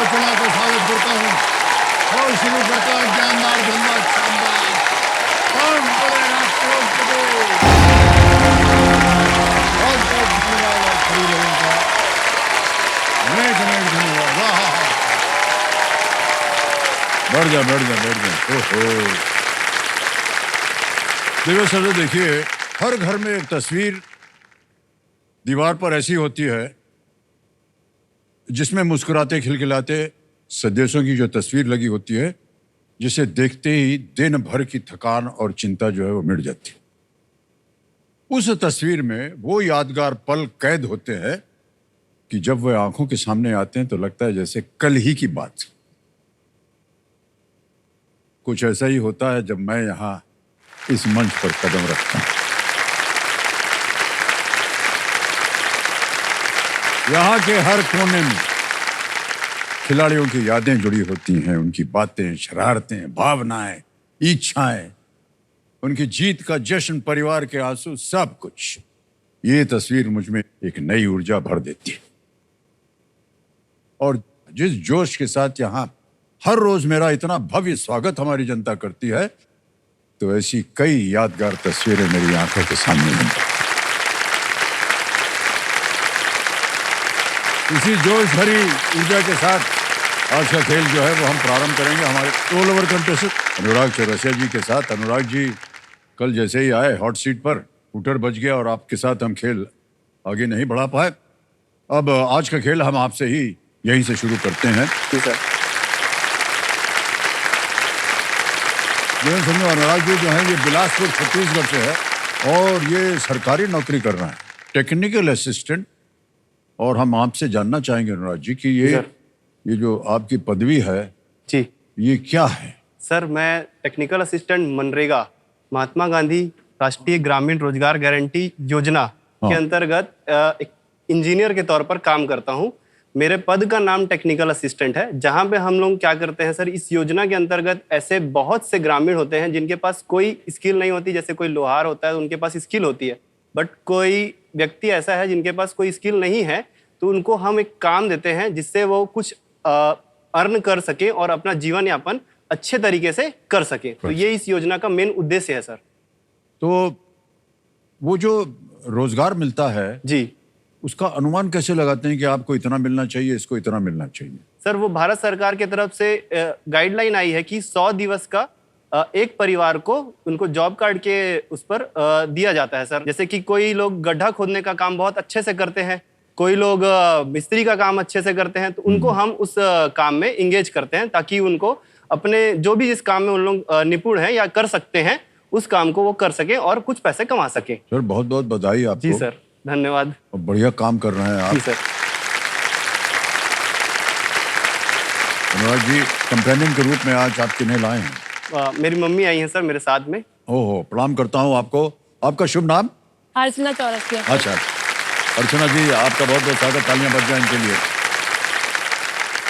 रचना को स्वागत करता हूँ और शुरू करता हूँ जानदार धंधा शानदार। कौन बोलेगा करोड़पति? बहुत बहुत धन्यवाद आप सभी लोगों का। अनेक अनेक धन्यवाद। वाह, बढ़ जा। ओहो, देखो सर, देखिए, हर घर में एक तस्वीर दीवार पर ऐसी होती है जिसमें मुस्कुराते खिलखिलाते सदेशों की जो तस्वीर लगी होती है, जिसे देखते ही दिन भर की थकान और चिंता जो है वो मिट जाती है। उस तस्वीर में वो यादगार पल कैद होते हैं कि जब वह आंखों के सामने आते हैं तो लगता है जैसे कल ही की बात। कुछ ऐसा ही होता है जब मैं यहाँ इस मंच पर कदम रखता हूं। यहाँ के हर कोने में खिलाड़ियों की यादें जुड़ी होती हैं, उनकी बातें, शरारतें, भावनाएं, इच्छाएं, उनकी जीत का जश्न, परिवार के आंसू, सब कुछ। ये तस्वीर मुझ में एक नई ऊर्जा भर देती है और जिस जोश के साथ यहाँ हर रोज मेरा इतना भव्य स्वागत हमारी जनता करती है, तो ऐसी कई यादगार तस्वीरें मेरी आंखों के सामने बनती हैं। इसी जोश भरी ऊर्जा के साथ आज का खेल जो है वो हम प्रारंभ करेंगे हमारे ऑल ओवर कंटेस्टेंट अनुराग चौरसिया जी के साथ। अनुराग जी कल जैसे ही आए हॉट सीट पर स्कूटर बच गया और आपके साथ हम खेल आगे नहीं बढ़ा पाए। अब आज का खेल हम आपसे ही यहीं से शुरू करते हैं। जी सर। समझो अनुराग जी जो है ये बिलासपुर छत्तीसगढ़ से है और ये सरकारी नौकरी कर रहा है, टेक्निकल असिस्टेंट। और हम आपसे जानना चाहेंगे अनुराग जी कि ये जो आपकी पदवी है जी, ये क्या है? सर मैं टेक्निकल असिस्टेंट मनरेगा महात्मा गांधी राष्ट्रीय ग्रामीण रोजगार गारंटी योजना के अंतर्गत एक इंजीनियर के तौर पर काम करता हूं। मेरे पद का नाम टेक्निकल असिस्टेंट है, जहां पे हम लोग क्या करते हैं सर, इस योजना के अंतर्गत ऐसे बहुत से ग्रामीण होते हैं जिनके पास कोई स्किल नहीं होती। जैसे कोई लोहार होता है, उनके पास स्किल होती है, बट कोई व्यक्ति ऐसा है जिनके पास कोई स्किल नहीं है, तो उनको हम एक काम देते हैं जिससे वो कुछ अर्न कर सके और अपना जीवन यापन अच्छे तरीके से कर सके। तो ये इस योजना का मेन उद्देश्य है सर। तो वो जो रोजगार मिलता है जी, उसका अनुमान कैसे लगाते हैं कि आपको इतना मिलना चाहिए, इसको इतना मिलना चाहिए? सर वो भारत सरकार की तरफ से गाइडलाइन आई है कि 100 दिवस का एक परिवार को उनको जॉब कार्ड के उस पर दिया जाता है सर। जैसे कि कोई लोग गड्ढा खोदने का काम बहुत अच्छे से करते हैं, कोई लोग मिस्त्री का काम अच्छे से करते हैं, तो उनको हम उस काम में इंगेज करते हैं ताकि उनको अपने जो भी जिस काम में उन लोग निपुण हैं या कर सकते हैं उस काम को वो कर सके और कुछ पैसे कमा सके। सर बहुत बहुत बधाई आपको। जी सर, धन्यवाद। बढ़िया काम कर रहे हैं आप। जी सर। अनुराग जी, कंपेनियन के रूप में आज आप किन्हें लाए हैं? मेरी मम्मी आई हैं सर मेरे साथ में। ओहो, प्रणाम करता हूँ आपको। आपका शुभ नाम? अर्चना चौरसिया। अच्छा, अर्चना जी आपका बहुत बहुत स्वागत। तालियां बज जाएं इनके लिए।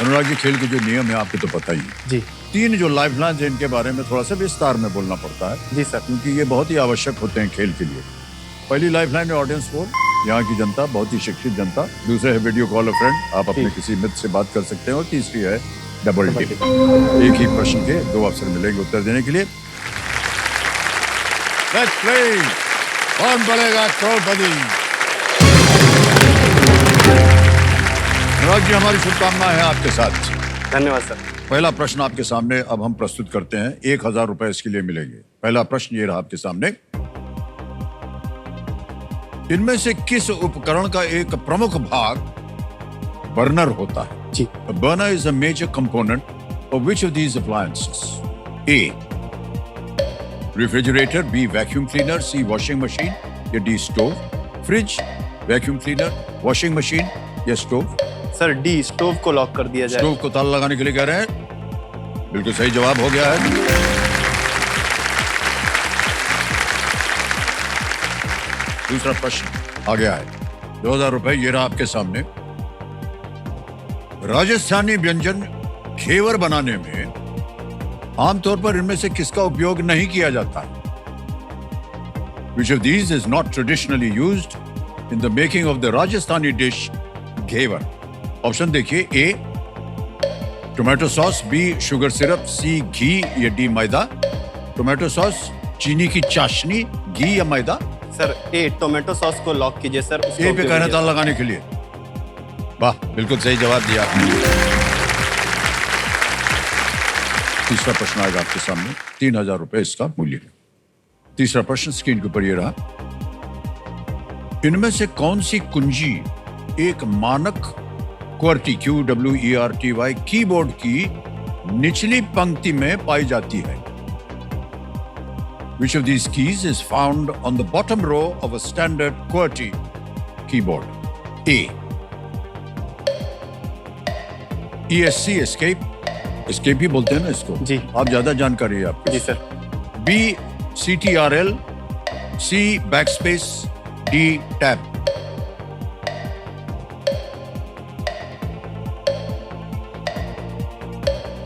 अनुराग जी, खेल के जो नियम है आपको तो पता ही है जी। 3 जो लाइफलाइन है इनके बारे में थोड़ा सा विस्तार में बोलना पड़ता है। जी सर। क्योंकि ये बहुत ही आवश्यक होते हैं खेल के लिए। पहली लाइफलाइन है ऑडियंस पोल, यहाँ की जनता, बहुत ही शिक्षित जनता। दूसरे है वीडियो कॉल अ फ्रेंड, आप अपने किसी मित्र से बात कर सकते हैं। और तीसरी है डबल टिप, एक ही प्रश्न के 2 अवसर मिलेंगे उत्तर देने के लिए। लेट्स प्ले कौन बनेगा करोड़पति। अनुराग जी, हमारी शुभकामनाएं हैं आपके साथ। धन्यवाद सर। पहला प्रश्न आपके सामने अब हम प्रस्तुत करते हैं। 1000 रुपए इसके लिए मिलेंगे। पहला प्रश्न ये रहा आपके सामने। इनमें से किस उपकरण का एक प्रमुख भाग बर्नर होता है? जी। A burner is a major component of which of these appliances? A. Refrigerator, B. Vacuum cleaner, C. Washing machine, या D. Stove? Fridge, vacuum cleaner, washing machine या stove? सर डी, स्टोव को lock कर दिया जाए। Stove को ताला लगाने के लिए कह रहे हैं। बिल्कुल सही जवाब हो गया है। दूसरा प्रश्न आ गया है। 2000 रुपए ये रहा आपके सामने। राजस्थानी व्यंजन घेवर बनाने में आमतौर पर इनमें से किसका उपयोग नहीं किया जाता? Which of these is not traditionally used in the making of the Rajasthani dish ghevar? Option देखिए। A tomato sauce, B sugar syrup, C ghee या डी मैदा। टोमेटो सॉस, चीनी की चाशनी, घी या मैदा। सर ए टोमेटो सॉस को लॉक कीजिए सर। उसको ए पे कहना ताला लगाने के लिए। वाह, बिल्कुल सही जवाब दिया आपने। तीसरा प्रश्न आएगा आपके सामने, 3,000 रुपए इसका मूल्य। तीसरा प्रश्न स्क्रीन के ऊपर ये रहा। इनमें से कौन सी कुंजी एक मानक QWERTY QWERTY कीबोर्ड की निचली पंक्ति में पाई जाती है? Which of these keys is found on the bottom row of a standard QWERTY keyboard? A. ESC escape, escape ही बोलते हैं ना इसको जी। आप ज्यादा जानकारी है आपको। जी sir. B. CTRL, C. backspace, D. tab।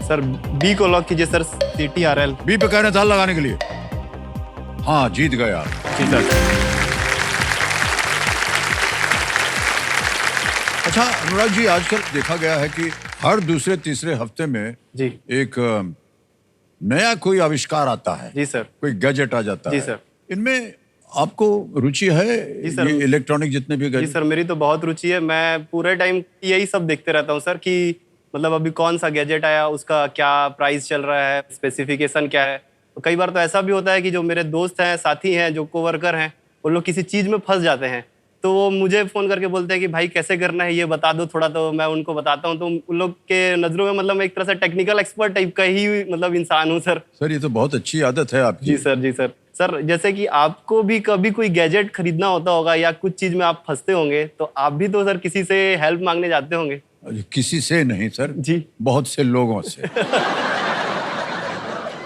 Sir B को लॉक कीजिए सर, CTRL। बी पे कहना था लगाने के लिए। हाँ, जीत गए आप। जी सर। अच्छा अनुराग जी, आजकल देखा गया है कि हर दूसरे तीसरे हफ्ते में जी एक नया कोई आविष्कार आता है। जी सर। कोई गैजेट आ जाता जी है। सर। इनमें आपको रुचि है? जी सर। ये इलेक्ट्रॉनिक जितने भी जी गैजेट। सर, मेरी तो बहुत रुचि है। मैं पूरे टाइम यही सब देखते रहता हूँ सर, कि मतलब अभी कौन सा गैजेट आया, उसका क्या प्राइस चल रहा है, स्पेसिफिकेशन क्या है। तो कई बार तो ऐसा भी होता है कि जो मेरे दोस्त हैं, साथी हैं, जो कोवर्कर हैं, वो लोग किसी चीज़ में फंस जाते हैं, तो वो मुझे फ़ोन करके बोलते हैं कि भाई कैसे करना है ये बता दो थोड़ा। तो मैं उनको बताता हूँ। तो उन लोग के नज़रों में मतलब मैं एक तरह से टेक्निकल एक्सपर्ट टाइप का ही मतलब इंसान हूँ सर। सर ये तो बहुत अच्छी आदत है आपकी। जी सर। जी सर। सर जैसे कि आपको भी कभी कोई गैजेट खरीदना होता होगा या कुछ चीज़ में आप फंसते होंगे, तो आप भी तो सर किसी से हेल्प मांगने जाते होंगे। किसी से नहीं सर जी। बहुत से लोगों से।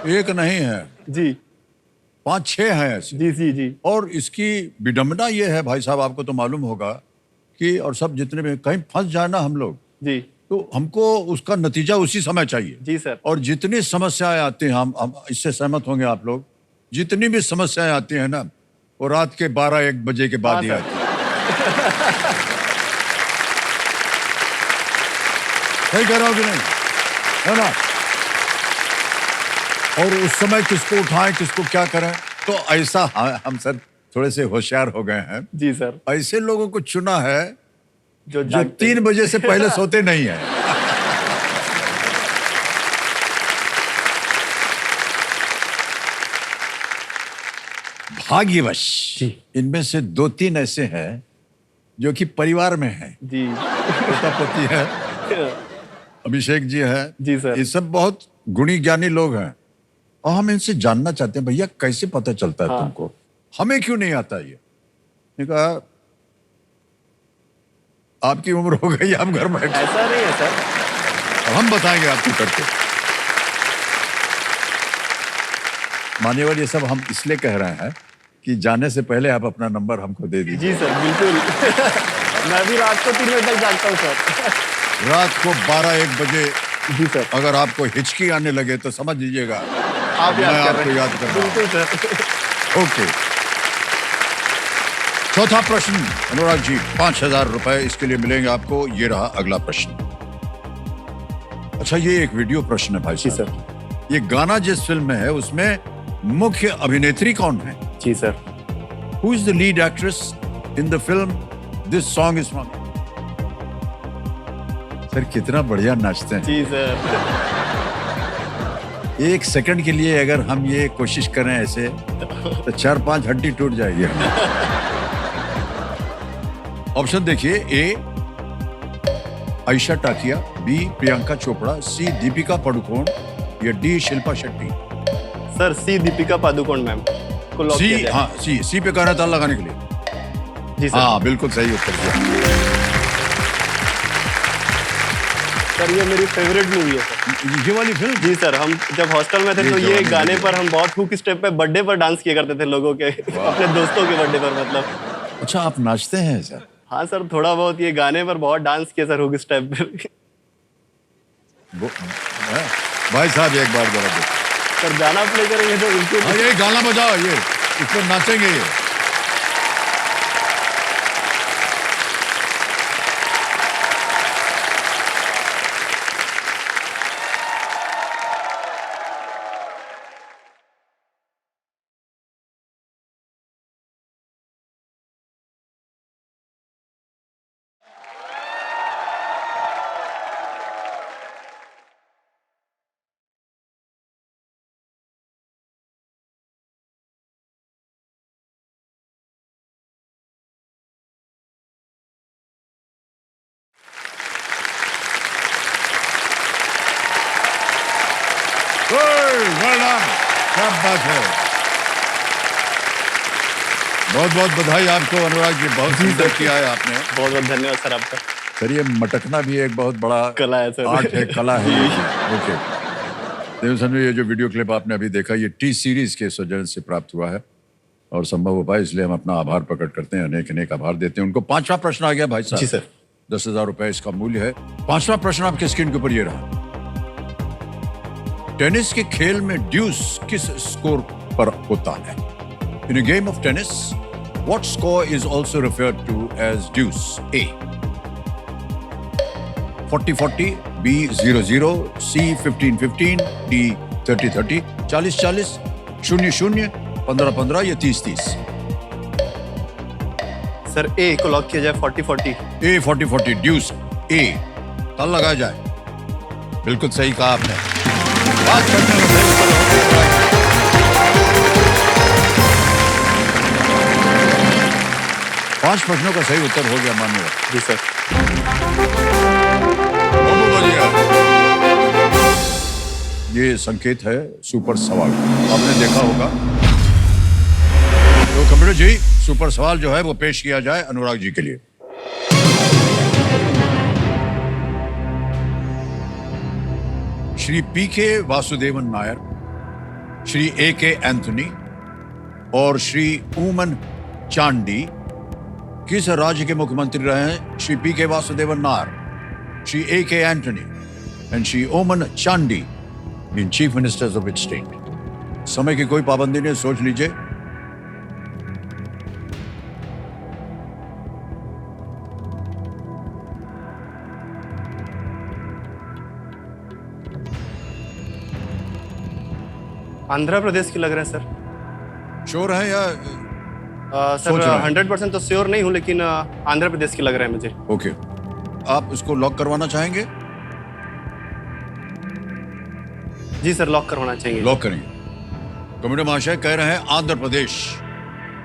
एक नहीं है, जी 5-6 हैं ऐसे। जी जी जी और इसकी विडंबना ये है भाई साहब, आपको तो मालूम होगा कि और सब जितने भी कहीं फंस जाए ना हम लोग, जी तो हमको उसका नतीजा उसी समय चाहिए। जी सर। और और जितनी समस्याएं आती हैं, हम इससे सहमत होंगे आप लोग, जितनी भी समस्याएं आती हैं ना, वो रात के 12-1 बजे के बाद हाँ ही सर। आती है। सही कह रहा हूं कि नहीं, है ना? और उस समय किसको उठाएं, किसको क्या करें, तो ऐसा हम सर थोड़े से होशियार हो गए हैं। जी सर। ऐसे लोगों को चुना है जो जो जागते 3 बजे से पहले सोते नहीं है। भाग्यवश इनमें से 2-3 ऐसे हैं जो कि परिवार में हैं। जी पोता पोती है, अभिषेक जी है। जी सर। ये सब बहुत गुणी ज्ञानी लोग हैं और हम इनसे जानना चाहते हैं, भैया कैसे पता चलता है हाँ। तुमको, हमें क्यों नहीं आता ये? मैंने कहा आपकी उम्र हो गई, आप घर बैठे, ऐसा नहीं है सर। हम बताएंगे आपको करके। मान्यवर, ये सब हम इसलिए कह रहे हैं कि जाने से पहले आप अपना नंबर हमको दे दीजिए। जी सर बिल्कुल। मैं भी रात को 3 बजे तक जागता हूँ सर। रात को 12-1 बजे जी सर। अगर आपको हिचकी आने लगे तो समझ लीजिएगा आप मैं याद कर आपको रहे हैं। याद कर रहा हूं। बिल्कुल सर। ओके, चौथा प्रश्न अनुराग जी, 5,000 रुपए इसके लिए मिलेंगे आपको। ये रहा अगला प्रश्न। अच्छा, ये एक वीडियो प्रश्न है भाई जी साहब। सर। ये गाना जिस फिल्म में है उसमें मुख्य अभिनेत्री कौन है? जी sir. Who is the lead actress in the film this song is from? Sir कितना बढ़िया नाचते हैं। जी सर। 1 सेकंड के लिए अगर हम ये कोशिश करें ऐसे तो 4-5 हड्डी टूट जाएगी। ऑप्शन देखिए, ए आयशा टाकिया, बी प्रियंका चोपड़ा, सी दीपिका पादुकोण या डी शिल्पा शेट्टी। सर सी दीपिका पादुकोण मैम को लॉक सी, किया जाए। हाँ सी पे कहना था लगाने के लिए। जी सर। हाँ बिल्कुल सही उत्तर दिया। सर ये मेरी फेवरेट मूवी है सर। ये वाली फिल्म? जी सर, हम जब हॉस्टल में थे ये तो ये जवानी गाने लगी। पर हम बहुत हुक स्टेप पे बर्थडे पर डांस किया करते थे लोगों के, अपने दोस्तों के बर्थडे पर मतलब। अच्छा, आप नाचते हैं सर? हाँ सर, थोड़ा बहुत ये गाने पर बहुत डांस किया सर, हुक स्टेप पे। हाँ, भाई साहब एक बार जरा देखो। सर गाना प्ले करेंगे तो बिल्कुल। हाँ, ये गाना बजाओ, ये इस पर नाचेंगे ये। well done. क्या बात है। बहुत बहुत बधाई आपको अनुराग जी, बहुत सुंदर किया है आपने। बहुत बहुत धन्यवाद सर आपका। सर ये मटकना भी एक बहुत बड़ा कला है सर। आर्ट है, कला है। ओके देवसन में ये जो वीडियो क्लिप आपने अभी देखा ये टी सीरीज के सौजन्य से प्राप्त हुआ है और संभव हो पाए इसलिए हम अपना आभार प्रकट करते हैं, अनेक अनेक आभार देते हैं उनको। 5वां प्रश्न आ गया भाई साहब। जी सर। 10,000 रुपए इसका मूल्य है। 5वां प्रश्न आपके स्क्रीन के ऊपर ये रहा। टेनिस के खेल में ड्यूस किस स्कोर पर होता है? In a game of tennis what score is also referred to as deuce? A 40-40, B 0-0, C 15-15, D 30-30, 40-40, 0-0, 15-15 या 30-30? सर ए को लॉक किया जाए। 40-40। A 40-40 ड्यूस ए ताल लगाया जाए। बिल्कुल सही कहा आपने। बात करने में सही उत्तर हो गया। 5 प्रश्नों का सही उत्तर हो गया मान्य। जी सर। बहुत बढ़िया। ये संकेत है सुपर सवाल, आपने देखा होगा। तो कंप्यूटर जी सुपर सवाल जो है वो पेश किया जाए अनुराग जी के लिए। श्री पीके वासुदेवन नायर, श्री ए.के. एंथनी और श्री ऊमन चांडी किस राज्य के मुख्यमंत्री रहे हैं? Shri PK Vasudevan Nair, Shri AK. Antony and Shri Oommen Chandy been chief ministers of its state. समय की कोई पाबंदी नहीं, सोच लीजिए। आंध्र प्रदेश की लग रहा है सर। श्योर है या सर 100% तो श्योर नहीं हूँ, लेकिन आंध्र प्रदेश की लग रहा है मुझे। ओके आप उसको लॉक करवाना चाहेंगे? जी सर, लॉक करवाना चाहिए। लॉक करेंगे। कमेटी महाशय कह रहे हैं आंध्र प्रदेश।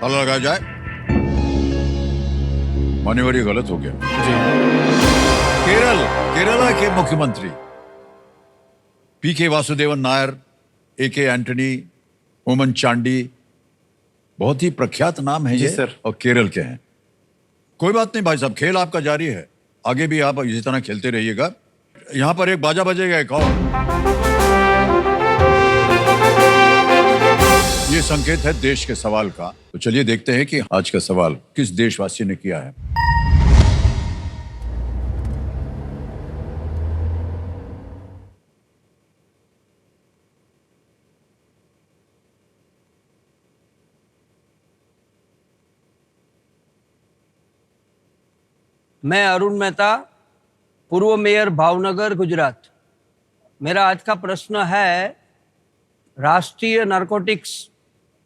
ताला लगाया जाए। मान्यवर ये गलत हो गया। जी। केरला के मुख्यमंत्री पीके वासुदेवन नायर, ए.के. एंटनी, ओमन चांडी, बहुत ही प्रख्यात नाम है जी ये सर। और केरल के हैं। कोई बात नहीं भाई साहब, खेल आपका जारी है, आगे भी आप इसी तरह खेलते रहिएगा। यहां पर एक बाजा बजेगा, एक और। ये संकेत है देश के सवाल का। तो चलिए देखते हैं कि आज का सवाल किस देशवासी ने किया है। मैं अरुण मेहता, पूर्व मेयर भावनगर, गुजरात। मेरा आज का प्रश्न है, राष्ट्रीय नारकोटिक्स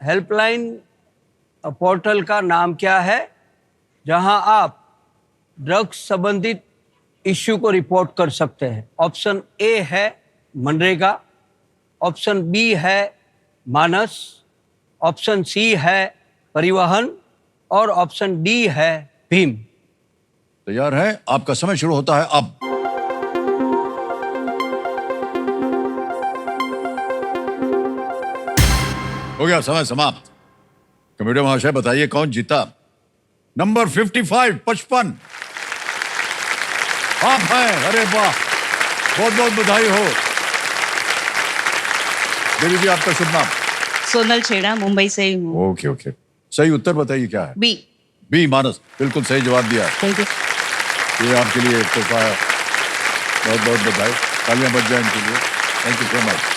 हेल्पलाइन पोर्टल का नाम क्या है जहां आप ड्रग्स संबंधित इश्यू को रिपोर्ट कर सकते हैं? ऑप्शन ए है मनरेगा, ऑप्शन बी है मानस, ऑप्शन सी है परिवहन और ऑप्शन डी है भीम। तैयार है? आपका समय शुरू होता है अब। हो गया समय समाप्त। कंप्यूटर महाशय बताइए कौन जीता? नंबर 55 55 आप हैं। अरे वाह, बहुत बहुत बधाई हो। देवी जी आपका शुभ नाम? सोनल छेड़ा, मुंबई से ही हूँ। ओके ओके, सही उत्तर बताइए क्या है? बी। बी मानस, बिल्कुल सही जवाब दिया। Thank you. ये आपके लिए एक तोहफा है, बहुत बहुत बधाई। तालियां बज जाए इनके लिए। Thank you so much.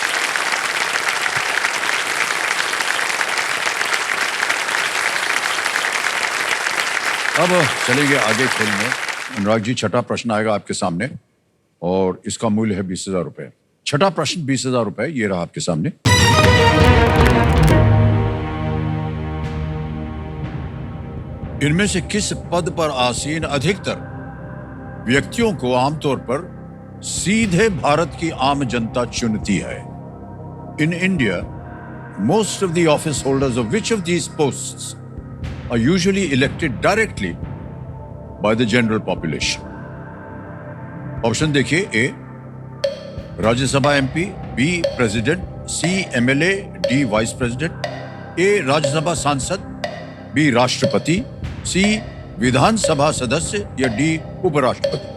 अब चलेंगे आगे खेल में। अनुराग जी, छठा प्रश्न आएगा आपके सामने और इसका मूल्य है 20,000 रुपए। छठा प्रश्न 20,000 रुपए, ये रहा आपके सामने। इनमें से किस पद पर आसीन अधिकतर व्यक्तियों को आमतौर पर सीधे भारत की आम जनता चुनती है? In India, most of the office holders of which of these posts are usually elected directly by the general population. Option देखिए। ए राज्यसभा एमपी, बी प्रेसिडेंट, सी एमएलए, डी वाइस प्रेसिडेंट, ए राज्यसभा सांसद, बी राष्ट्रपति, सी विधानसभा सदस्य या डी उपराष्ट्रपति?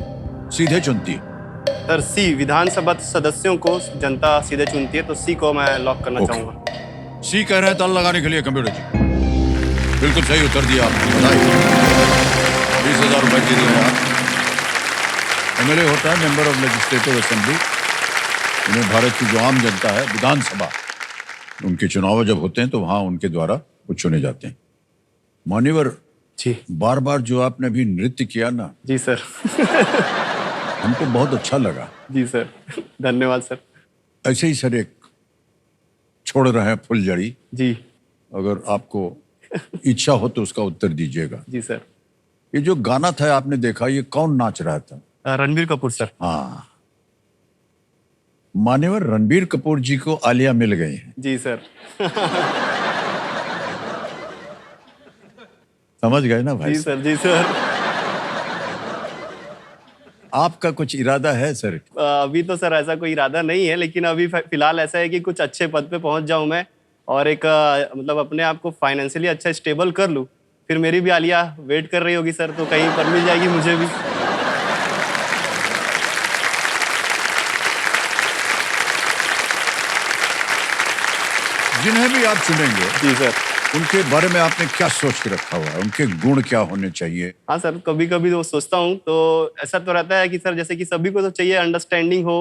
सीधे चुनती है। सर सी, विधानसभा सदस्यों को जनता सीधे चुनती है, तो सी को मैं लॉक करना ओके। चाहूंगा। सी कह रहे हैं ताला लगाने के लिए कंप्यूटर जी। बिल्कुल सही उत्तर दिया आपने, बधाई। 20,000 रुपए जीत गए आप। एमएलए होता है मेंबर ऑफ लेजिस्लेटिव असेंबली। इन्हें भारत की जो आम जनता है, विधानसभा, उनके चुनाव जब होते हैं तो वहां उनके द्वारा वो चुने जाते हैं। मान्यवर, जी बार बार जो आपने अभी नृत्य किया ना, जी सर। हमको बहुत अच्छा लगा। जी सर, धन्यवाद सर। ऐसे ही सर एक छोड़ रहे हैं फुलझड़ी, जी अगर आपको इच्छा हो तो उसका उत्तर दीजिएगा। जी सर। ये जो गाना था आपने देखा, ये कौन नाच रहा था? रणबीर कपूर सर। हाँ, मान्यवर रणबीर कपूर जी को आलिया मिल गई हैं। जी सर। समझ गए ना भाई? जी सर, जी सर। आपका कुछ इरादा है सर? अभी तो सर ऐसा कोई इरादा नहीं है, लेकिन अभी फिलहाल ऐसा है कि कुछ अच्छे पद पे पहुंच जाऊं मैं, और एक मतलब अपने आप को फाइनेंशियली अच्छा स्टेबल कर लूं, फिर मेरी भी आलिया वेट कर रही होगी सर, तो कहीं पर मिल जाएगी मुझे भी। जिन्हें भी आप चुनेंगे, जी सर। उनके बारे में आपने क्या सोच के रखा हुआ है? उनके गुण क्या होने चाहिए? हाँ सर, कभी कभी तो सोचता हूँ, तो ऐसा तो रहता है कि सर जैसे कि सभी को तो चाहिए अंडरस्टैंडिंग हो,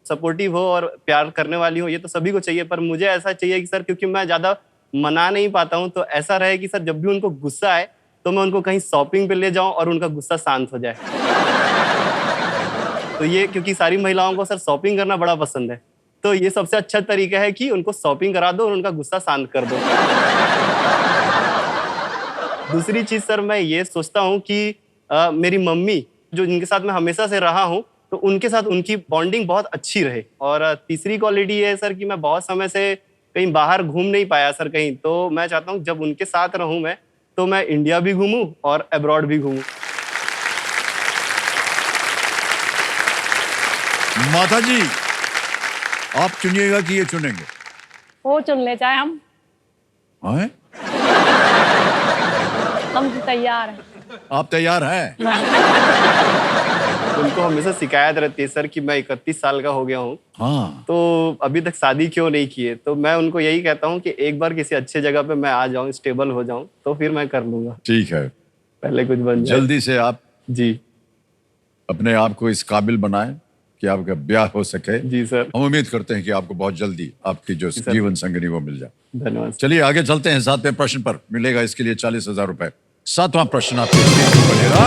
सपोर्टिव हो और प्यार करने वाली हो, ये तो सभी को चाहिए, पर मुझे ऐसा चाहिए कि सर, क्योंकि मैं ज़्यादा मना नहीं पाता हूँ, तो ऐसा रहे कि सर जब भी उनको गुस्सा आए तो मैं उनको कहीं शॉपिंग पे ले जाऊँ और उनका गुस्सा शांत हो जाए। तो ये, क्योंकि सारी महिलाओं को सर शॉपिंग करना बड़ा पसंद है, तो ये सबसे अच्छा तरीका है कि उनको शॉपिंग करा दो और उनका गुस्सा शांत कर दो। दूसरी चीज सर, मैं ये सोचता हूँ कि मेरी मम्मी, जो जिनके साथ मैं हमेशा से रहा हूँ, तो उनके साथ उनकी बॉन्डिंग बहुत अच्छी रहे। और तीसरी क्वालिटी है सर कि मैं बहुत समय से कहीं बाहर घूम नहीं पाया सर कहीं, तो मैं चाहता हूँ जब उनके साथ रहूँ मैं, तो मैं इंडिया भी घूमूं और अब्रॉड भी घूमूं। माता जी, आप चुनिएगा कि ये चुनेंगे? वो चुन ले चाहे हम हैं? तो तैयार हैं। आप तैयार हैं? उनको हमेशा शिकायत रहती है सर कि मैं 31 साल का हो गया हूँ, हाँ। तो अभी तक शादी क्यों नहीं की है, तो मैं उनको यही कहता हूँ कि एक बार किसी अच्छे जगह पे मैं आ जाऊँ, स्टेबल हो जाऊँ, तो फिर मैं कर लूंगा। ठीक है, पहले कुछ बन जाए। जल्दी से आप जी अपने आप को इस काबिल बनाएं कि आपका ब्याह हो सके। जी सर। हम उम्मीद करते हैं कि आपको बहुत जल्दी आपकी जो सर। जीवन संगिनी वो मिल जाए। धन्यवाद। चलिए आगे चलते हैं। 7वें प्रश्न पर मिलेगा इसके लिए 40,000 रुपए। 7वां प्रश्न आपके स्क्रीन पर बनेगा।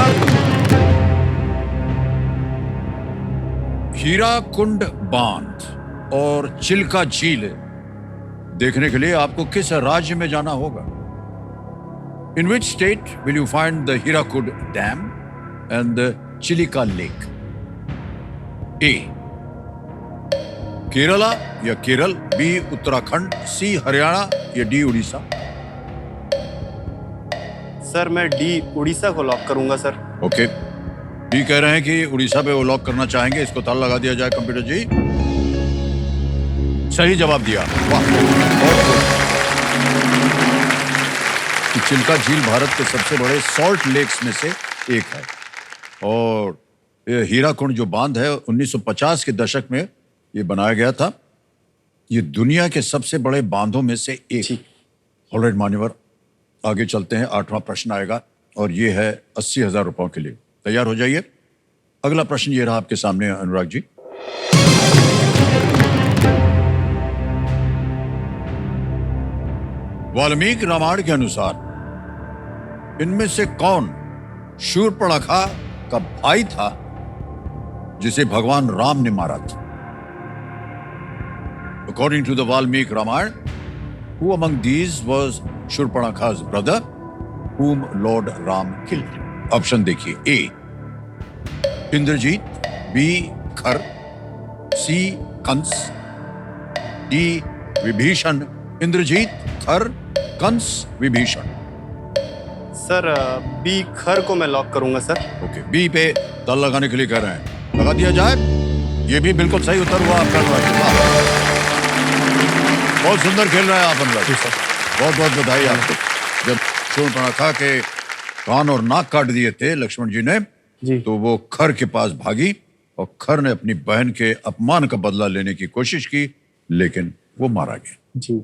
हीराकुंड बांध और चिल्का झील देखने के लिए आपको किस राज्य में जाना होगा? In which state will you find the Hirakud dam and the Chilika lake? A Kerala या केरल, बी उत्तराखंड, सी हरियाणा या डी उड़ीसा? सर मैं डी उड़ीसा को लॉक करूंगा सर। ओके, डी कह रहे हैं कि उड़ीसा पे वो लॉक करना चाहेंगे। इसको ताला लगा दिया जाए कंप्यूटर जी। सही जवाब दिया, वाह। कि चिल्का झील भारत के सबसे बड़े सॉल्ट लेक्स में से एक है, और ये हीराकुंड जो बांध है 1950 के दशक में ये बनाया गया था। ये दुनिया के सबसे बड़े बांधों में से एक। ऑलराइट मान्यवर, आगे चलते हैं। 8वां प्रश्न आएगा और ये है 80,000 रुपयों के लिए। तैयार हो जाइए। अगला प्रश्न ये रहा आपके सामने अनुराग जी। वाल्मीकि रामायण के अनुसार इनमें से कौन शूर्पणखा का भाई था जिसे भगवान राम ने मारा था? According to the Valmiki Ramayana, who among these was Shurpanakha's brother, whom Lord Ram killed? Option देखिए। A इंद्रजीत, B खर, C कंस, D विभीषण। इंद्रजीत, खर, कंस, विभीषण। सर बी खर को मैं लॉक करूंगा सर। ओके, बी पे ताला लगाने के लिए कह रहे हैं, लगा दिया जाए। ये भी बिल्कुल सही उत्तर हुआ आपका। बहुत सुंदर खेल रहे हैं आप अनुराग। बहुत बहुत बधाई आपको। जब शूर्पणखा के कान और नाक काट दिए थे लक्ष्मण जी ने, जी। तो वो खर के पास भागी और खर ने अपनी बहन के अपमान का बदला लेने की कोशिश की, लेकिन वो मारा गया। जी।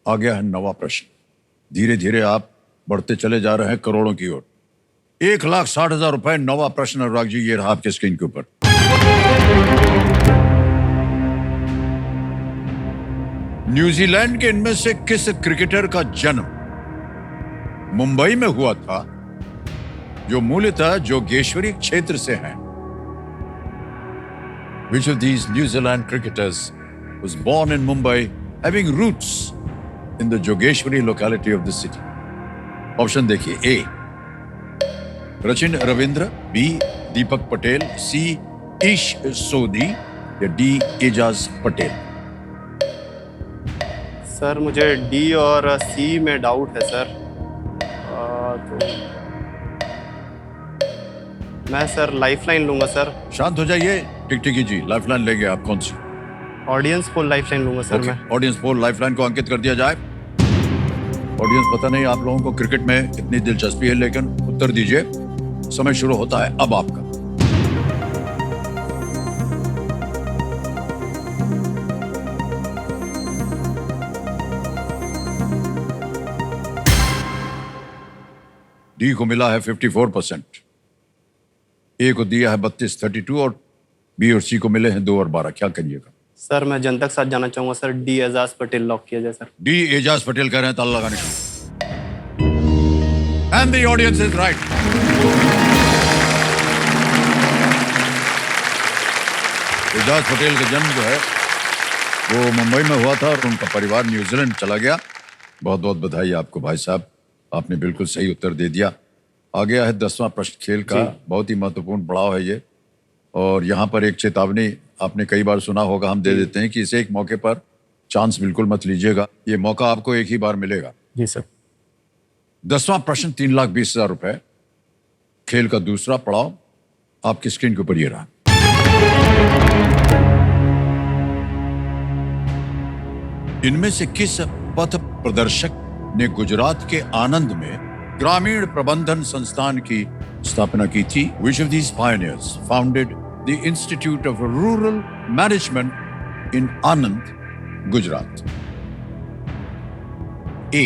आ गया है नवा प्रश्न। धीरे धीरे आप बढ़ते चले जा रहे हैं करोड़ों की ओर। 1,60,000 रुपए। नवा प्रश्न अनुराग जी, ये रहा आपके स्क्रीन के ऊपर। न्यूजीलैंड के इनमें से किस क्रिकेटर का जन्म मुंबई में हुआ था, जो मूलतः जोगेश्वरी क्षेत्र से हैं? Which of these New Zealand cricketers was born in Mumbai, having roots in the Jogeshwari locality of the city? Option देखिए। ए रचिन रविंद्र, बी दीपक पटेल, सी ईश सोनी या डी एजाज पटेल। सर मुझे डी और सी में डाउट है सर। तो मैं सर लाइफलाइन लूंगा सर। शांत हो जाइए। टिकटिकी जी, लाइफलाइन लेंगे आप? कौन सी? ऑडियंस पोल लाइफलाइन लूंगा सर मैं। ऑडियंस पोल लाइफलाइन को अंकित कर दिया जाए। ऑडियंस, पता नहीं आप लोगों को क्रिकेट में इतनी दिलचस्पी है, लेकिन उत्तर दीजिए। समय शुरू होता है अब आपका। डी को मिला है 54%, ए को दिया है 32 और बी और सी को मिले हैं 2 और 12। क्या करिएगा? सर मैं जनता के साथ जाना चाहूंगा sir. D Ajaz Patel lock किया जाए सर। डी एजाज पटेल कह रहे हैं, ताला लगाने का। And the audience is right. Ajaz Patel का जन्म जो है वो मुंबई में हुआ था और उनका परिवार न्यूजीलैंड चला गया। बहुत बहुत बधाई आपको भाई साहब, आपने बिल्कुल सही उत्तर दे दिया। आ गया है 10वां प्रश्न खेल का। बहुत ही महत्वपूर्ण पड़ाव है ये, और यहाँ पर एक चेतावनी आपने कई बार सुना होगा, हम दे देते हैं कि इसे एक मौके पर चांस बिल्कुल मत लीजिएगा। ये मौका आपको एक ही बार मिलेगा। जी सर। 10वां प्रश्न 3,20,000 रुपए। खेल का दूसरा पड़ाव आपकी स्क्रीन के ऊपर ये रहा। इनमें से किस पथ प्रदर्शक ने गुजरात के आनंद में ग्रामीण प्रबंधन संस्थान की स्थापना की थी? Which of these pioneers founded the Institute of Rural Management in Anand, Gujarat? A.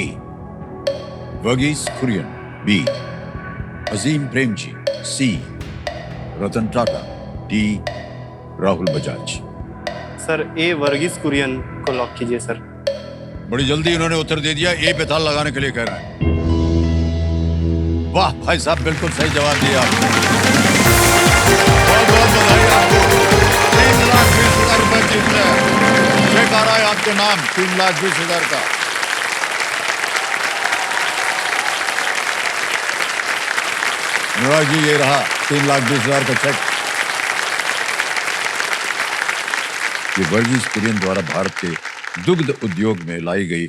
Verghese Kurian, B. Azim Premji, C. Ratan Tata, D. Rahul Bajaj। Sir A Verghese Kurien को लॉक कीजिए सर। बड़ी जल्दी इन्होंने उत्तर दे दिया। ए पे ताला लगाने के लिए कह रहे हैं। वाह भाई साहब, बिल्कुल सही जवाब दिया आपने। बहुत बहुत बधाई आपको। 3,20,000 रुपए जीत रहे। चेक आ रहा है आपके नाम 3,20,000 का। अनुराग जी, ये रहा 3,20,000 का चेक। ये वर्गीस कुरियन द्वारा भारत के दुग्ध उद्योग में लाई गई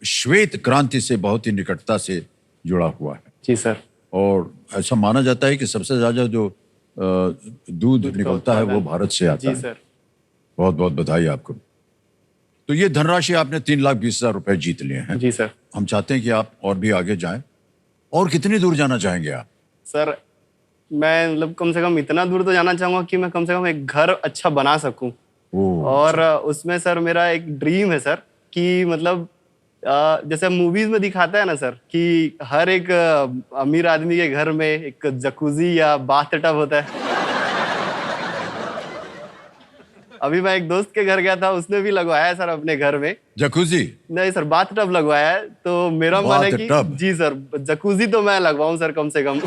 श्वेत क्रांति से बहुत ही निकटता से जुड़ा हुआ है। जी सर। और ऐसा माना जाता है कि सबसे ज्यादा जो दूध निकलता है वो भारत से आता जी है। सर। बहुत बहुत बधाई आपको। तो ये धनराशि आपने 3,20,000 रुपए जीत लिए हैं। जी सर। हम चाहते हैं कि आप और भी आगे जाएं। और कितनी दूर जाना चाहेंगे आप? सर मैं मतलब कम से कम इतना दूर तो जाना चाहूंगा कि मैं कम से कम एक घर अच्छा बना सकूं। और उसमें सर मेरा एक ड्रीम है सर कि मतलब जैसे मूवीज में दिखाता है ना सर कि हर एक अमीर आदमी के घर में एक जकूजी या बाथ टब होता है। अभी मैं एक दोस्त के घर गया था, उसने भी लगवाया है सर अपने घर में। जकूजी? नहीं सर, बाथ टब लगवाया है। तो मेरा मन है कि जी सर, जकूजी तो मैं लगवाऊं सर कम से कम।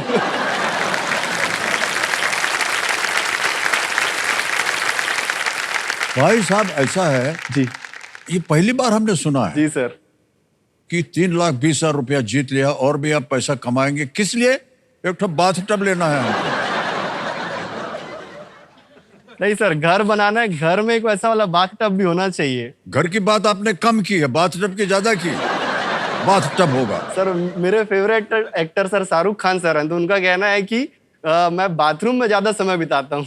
भाई साहब, ऐसा है जी, ये पहली बार हमने सुना है जी सर, कि 3,20,000 रुपया जीत लिया और भी आप पैसा कमाएंगे। किस लिए? एक तो बाथ टब लेना है हमको। नहीं सर, घर बनाना है, घर में एक वैसा वाला बाथ टब भी होना चाहिए। घर की बात आपने कम की है, बाथ टब की ज्यादा की। बाथ टब होगा। सर मेरे favourite actor sir Shahrukh Khan sir हैं, तो उनका कहना है कि मैं बाथरूम में ज्यादा समय बिताता हूँ।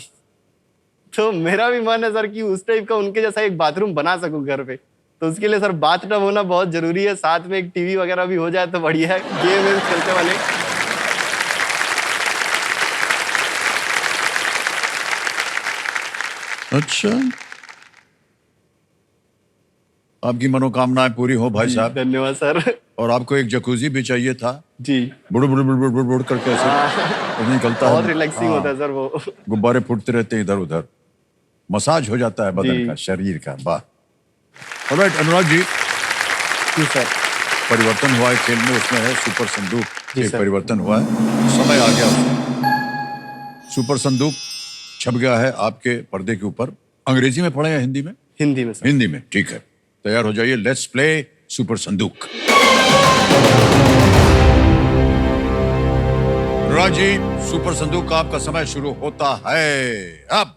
तो मेरा भी मन है सर कि उस टाइप का उनके जैसा एक बाथरूम बना सकूं घर पे। तो उसके लिए सर बाथटब होना बहुत जरूरी है, साथ में एक टीवी वगैरह भी हो जाए तो बढ़िया है, गेम वेम खेलते वाले। अच्छा, आपकी मनोकामनाएं पूरी हो भाई साहब। धन्यवाद सर। और आपको एक जकूजी भी चाहिए था, जी, बुड़ बुड़ बुड़ बुड़ बुड़ बुड़ करके ऐसे तो निकलता है। बहुत रिलैक्सिंग होता है सर वो। गुब्बारे फूटते रहते हैं इधर उधर, मसाज हो जाता है बदन जी। का, शरीर का। वाह। ऑलराइट अनुराग जी, जी सर। परिवर्तन हुआ है खेल में, उसमें है सुपर संदूक। जी एक सर। परिवर्तन हुआ है, समय आ गया उसका। सुपर संदूक छप गया है आपके पर्दे के ऊपर। अंग्रेजी में पढ़े या हिंदी में? हिंदी में सर। हिंदी में, ठीक है। तैयार हो जाइए, लेट्स प्ले सुपर संदूक। अनुराग जी, सुपर संदूक का आपका समय शुरू होता है अब।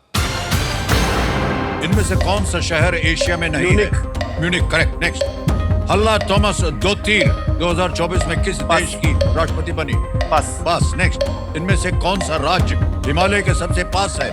इनमें से कौन सा शहर एशिया में नहीं है? Munich, correct. नेक्स्ट, हल्ला थॉमस दोतीर 2024 में किस देश की राष्ट्रपति बनी? पास। नेक्स्ट, इनमें से कौन सा राज्य हिमालय के सबसे पास है?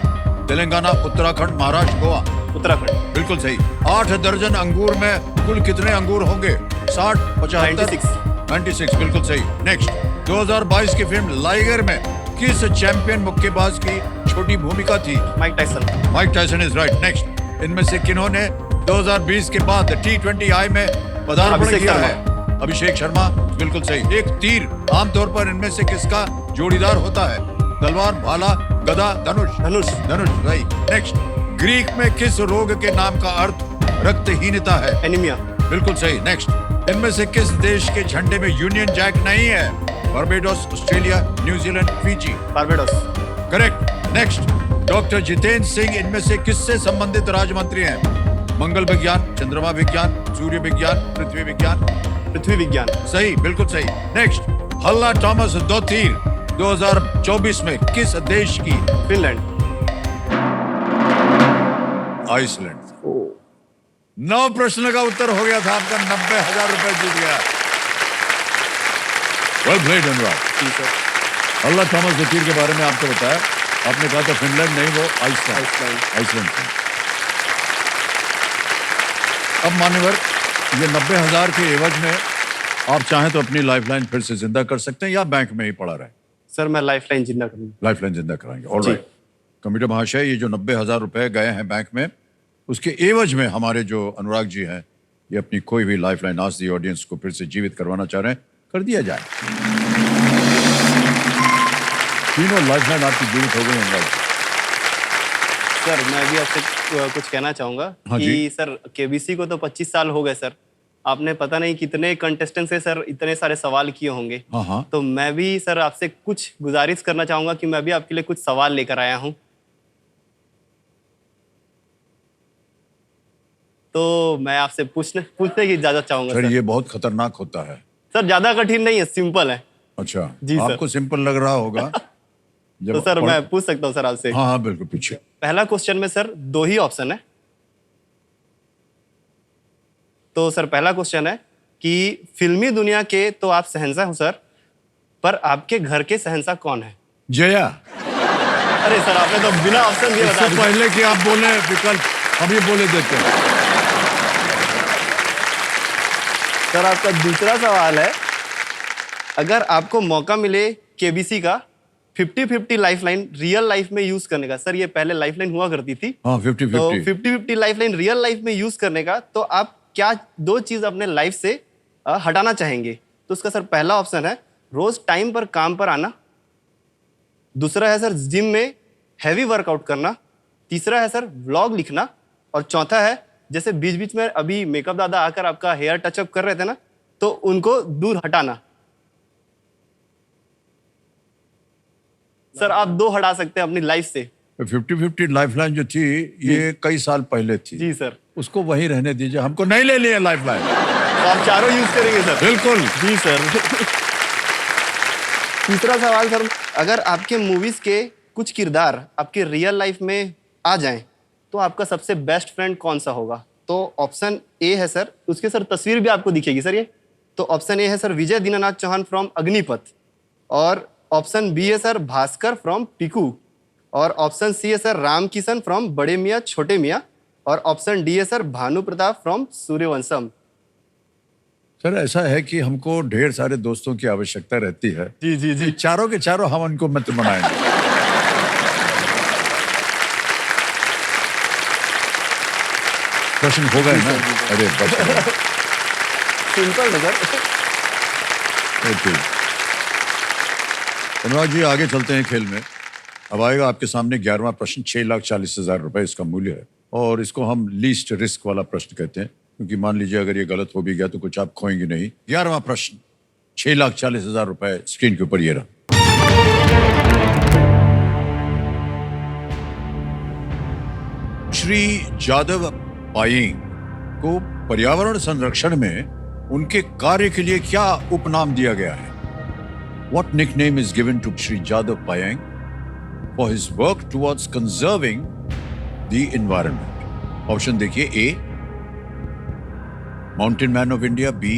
तेलंगाना, उत्तराखंड, महाराष्ट्र, गोवा? उत्तराखंड। बिल्कुल सही। 8 दर्जन अंगूर में कुल कितने अंगूर होंगे? 60, 75? 96, बिल्कुल सही। नेक्स्ट, 2022 की फिल्म लाइगर में किस चैंपियन मुक्केबाज की छोटी भूमिका थी? Mike Tyson. Mike Tyson is right. Next, इनमें से किन्होंने 2020 के बाद T20I में पदार्पण अभिषेक किया शर्मा। है? अभिषेक शर्मा, बिल्कुल सही। एक तीर आमतौर पर इनमें से किसका जोड़ीदार होता है? तलवार, भाला, गदा, धनुष? धनुष, सही। नेक्स्ट, ग्रीक में किस रोग के नाम का अर्थ रक्तहीनता है? एनीमिया। बिल्कुल सही। नेक्स्ट, इनमें से किस देश के झंडे में यूनियन जैक नहीं है? Barbados, Australia, New Zealand, Fiji? Barbados. Correct. Next, doctor Jitendra Singh इनमें से किससे संबंधित राज्य मंत्री हैं? मंगल विज्ञान, चंद्रमा विज्ञान, सूर्य विज्ञान, पृथ्वी विज्ञान? पृथ्वी विज्ञान। सही, बिल्कुल सही। नेक्स्ट, हल्ला थॉमस दोतीर 2024 में किस देश की? फिनलैंड। आइसलैंड। 9 प्रश्न का उत्तर हो गया था आपका, 90,000 रुपए जीत गया। वेल प्लेड अनुराग। जी सर। हल्ला थॉमस दोतीर के बारे में आपको बताया, आपने कहा था फिनलैंड नहीं, वो आइसलैंड। आइसलैंड। अब मान्यवर, ये 90,000 के एवज में आप चाहें तो अपनी लाइफलाइन फिर से जिंदा कर सकते हैं या बैंक में ही पड़ा रहे? सर मैं लाइफलाइन जिंदा करूंगा। लाइफलाइन जिंदा कराएंगे। ऑलराइट। कमिटी महाशय, ये जो 90,000 रुपए गए हैं बैंक में, उसके एवज में हमारे जो अनुराग जी हैं, ये अपनी कोई भी लाइफलाइन आज दी ऑडियंस को फिर से जीवित करवाना चाह रहे हैं, कर दिया जाए। तीनों लाइफलाइन आपकी जीवित हो गई अनुराग। सर मैं भी आपसे कुछ कहना चाहूंगा हाँ कि जी। सर केबीसी को तो 25 साल हो गए सर। आपने पता नहीं कितने कंटेस्टेंट से सर इतने सारे सवाल किए होंगे। हाँ। तो मैं भी सर आपसे कुछ गुजारिश करना चाहूंगा कि मैं भी आपके लिए कुछ सवाल लेकर आया हूं। तो मैं आपसे पूछने की इजाजत चाहूंगा सर सर। ये बहुत खतरनाक होता है। सर ज्यादा कठिन नहीं है, सिंपल है। अच्छा जी सर। आपको सिंपल लग रहा होगा जब तो सर मैं पूछ सकता हूँ सर आपसे? हाँ बिल्कुल, पीछे। पहला क्वेश्चन में सर 2 ही ऑप्शन है। तो सर पहला क्वेश्चन है कि फिल्मी दुनिया के तो आप शहंशाह हो सर, पर आपके घर के शहंशाह कौन है? जया। अरे सर आपने तो बिना ऑप्शन दिए बता इससे दिया। पहले कि आप बोले विकल्प, हम ये बोले देते हैं। सर आपका दूसरा सवाल है, अगर आपको मौका मिले केबीसी का 50-50 लाइफलाइन रियल लाइफ में यूज करने का, सर ये पहले लाइफलाइन हुआ करती थी, हाँ तो 50-50। 50-50 लाइफलाइन रियल लाइफ में यूज करने का, तो आप क्या 2 चीज अपने लाइफ से हटाना चाहेंगे? तो उसका सर पहला ऑप्शन है रोज टाइम पर काम पर आना, दूसरा है सर जिम में हैवी वर्कआउट करना, तीसरा है सर व्लॉग लिखना, और चौथा है जैसे बीच बीच में अभी मेकअप दादा आकर आपका हेयर टचअप कर रहे थे ना, तो उनको दूर हटाना। सर आप 2 हटा सकते हैं अपनी लाइफ से। 50-50 लाइफलाइन जो थी ये कई साल पहले थी। जी सर। उसको वही रहने दीजिए, हमको नहीं लेनी है लाइफलाइन। तो आप चारों यूज करेंगे सर? बिल्कुल। जी सर। तीसरा सवाल सर, अगर आपके मूवीज के कुछ किरदार आपके रियल लाइफ में आ जाएं, तो आपका सबसे बेस्ट फ्रेंड कौन सा होगा? तो ऑप्शन ए है सर, उसके सर तस्वीर भी आपको दिखेगी सर ये। तो ऑप्शन ए है सर विजय दीनानाथ चौहान फ्रॉम अग्निपथ, और ऑप्शन बी है सर भास्कर फ्रॉम पीकू, और ऑप्शन सी है सर राम किशन फ्रॉम बड़े मियाँ छोटे मियाँ, और ऑप्शन डी है sir Bhanu Pratap from Sooryavansham. Sir ऐसा है कि हमको ढेर सारे दोस्तों की आवश्यकता रहती है। जी जी जी। चारों के चारों हम उनको मित्र बनाएंगे। प्रश्न हो गए ना? अरे बस सिंपल है सर। ओके अनुराग जी, आगे चलते हैं खेल में। अब आएगा आपके सामने 11वां प्रश्न। 6,40,000 रुपए इसका मूल्य है और इसको हम लीस्ट रिस्क वाला प्रश्न कहते हैं, क्योंकि मान लीजिए अगर ये गलत हो भी गया तो कुछ आप खोएंगे नहीं। 11वां प्रश्न, 6,40,000 रुपए स्क्रीन के ऊपर ये रहा। श्री जादव पायेंग को पर्यावरण संरक्षण में उनके कार्य के लिए क्या उपनाम दिया गया है? What nickname is given to Shri Jadav Payeng for his work towards conserving the environment? Option देखिए, A mountain man of India, B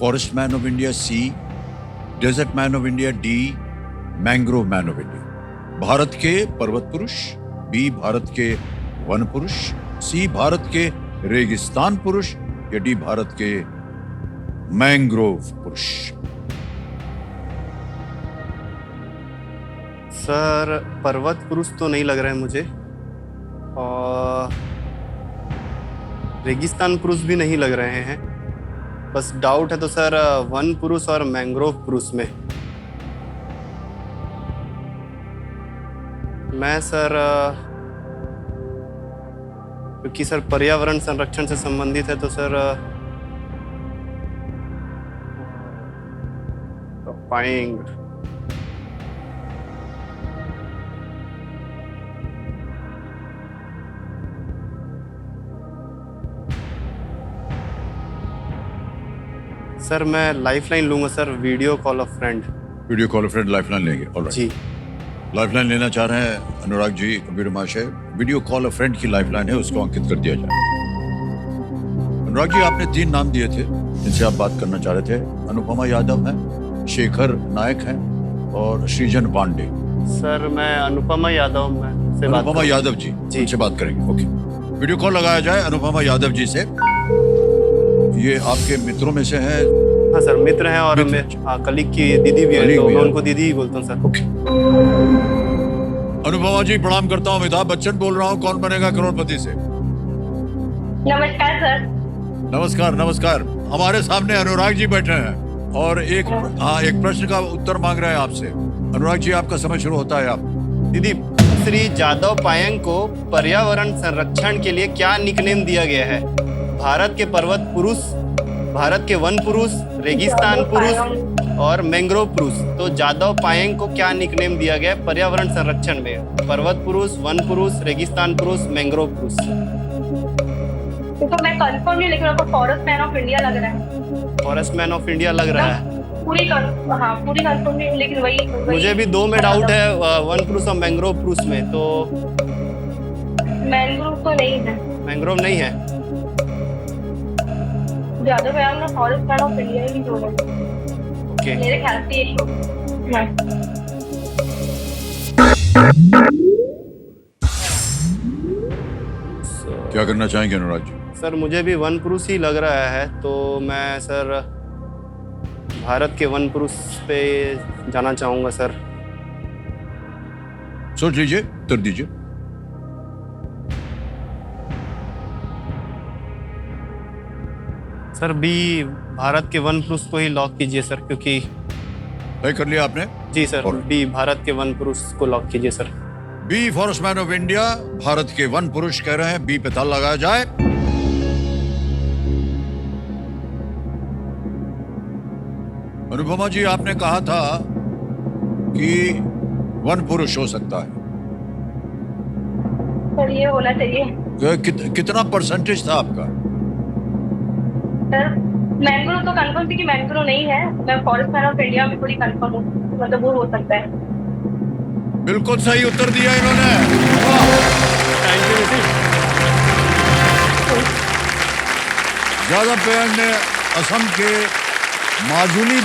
forest man of India, C desert man of India, D mangrove man of India. Bharat के पर्वत पुरुष, B Bharat के वन पुरुष, सी भारत के रेगिस्तान पुरुष, या डी भारत के मैंग्रोव पुरुष। सर पर्वत पुरुष तो नहीं लग रहा है मुझे, और रेगिस्तान पुरुष भी नहीं लग रहे हैं। बस डाउट है तो सर वन पुरुष और मैंग्रोव पुरुष में। मैं सर क्योंकि सर पर्यावरण संरक्षण से संबंधित है तो सर पाएंग। सर मैं लाइफलाइन लूंगा sir, video call of friend. Video call friend lifeline लेंगे? ऑलराइट जी, लाइफलाइन लेना चाह रहे हैं अनुराग जी। कंप्यूटर महाशय, वीडियो कॉल फ्रेंड की लाइफलाइन है, उसको अंकित कर दिया जाए। अनुराग जी, आपने 3 नाम दिए थे जिनसे आप बात करना चाह रहे थे। अनुपमा यादव हैं, शेखर नायक हैं और सृजन पांडे। सर मैं अनुपमा यादव से बात अनुपमा यादव जी से बात करेंगे। ओके, वीडियो कॉल लगाया जाए अनुपमा यादव जी से। ये आपके मित्रों में से हैं? हाँ सर, मित्र हैं और मैं कलीग की दीदी भी है, तो मैं उनको दीदी ही बोलता हूँ सर। ओके। अनुपमा जी प्रणाम करता हूँ। अमिताभ बच्चन बोल रहा हूँ, कौन बनेगा करोड़पति से। नमस्कार सर। नमस्कार नमस्कार। हमारे सामने अनुराग जी बैठे हैं और एक प्रश्न का उत्तर मांग रहे हैं आपसे। अनुराग जी, आपका समय शुरू होता है। आप दीदी, श्री जादव पायेंग को पर्यावरण संरक्षण के लिए क्या निकनेम दिया गया है? भारत के पर्वत पुरुष, भारत के वन पुरुष, रेगिस्तान पुरुष और मैंग्रोव पुरुष। तो जादव पायेंग को क्या निकनेम दिया गया है पर्यावरण संरक्षण में? पर्वत पुरुष, वन पुरुष, रेगिस्तान पुरुष, मैंग्रोव पुरुष। तो मैं कंफर्म नहीं, लेकिन आपको फॉरेस्ट मैन ऑफ इंडिया लग रहा है। फॉरेस्ट मैन ऑफ इंडिया लग रहा है? पूरी कंफर्म नहीं, लेकिन वही मुझे भी 2 में डाउट है, वन पुरुष और मैंग्रोव पुरुष में। तो मैंग्रोव तो नहीं है। मैंग्रोव नहीं है? ज्यादा व्यायाम में फॉरेस्ट मैन ऑफ इंडिया ही जो है। ओके, मेरे ख्याल से यही होगा। क्या करना चाहेंगे अनुराग जी? सर मुझे भी वन पुरुष ही लग रहा है, तो मैं सर भारत के वन पुरुष पे जाना चाहूंगा सर। सोच लीजिए, उत्तर दीजिए। सर बी भारत के वन पुरुष को ही लॉक कीजिए सर, क्योंकि तय कर लिया आपने? जी सर, बी भारत के वन पुरुष को लॉक कीजिए sir. B forest man of India, Bharat के वन पुरुष कह रहे हैं। बी पे ताला लगाया जाए। अनुपमा जी, आपने कहा था कि वन पुरुष हो सकता है। सर ये होना चाहिए। कितना परसेंटेज था आपका? सर मैंग्रोव तो कंफर्म थी कि मैंग्रोव नहीं है। मैं फॉरेस्ट मैन ऑफ इंडिया में थोड़ी कंफर्म हूँ, मतलब वो हो सकता है। बिल्कुल सही उत्तर दिया इन्होंने। Thank you. जादव पायेंग ने असम के माजुली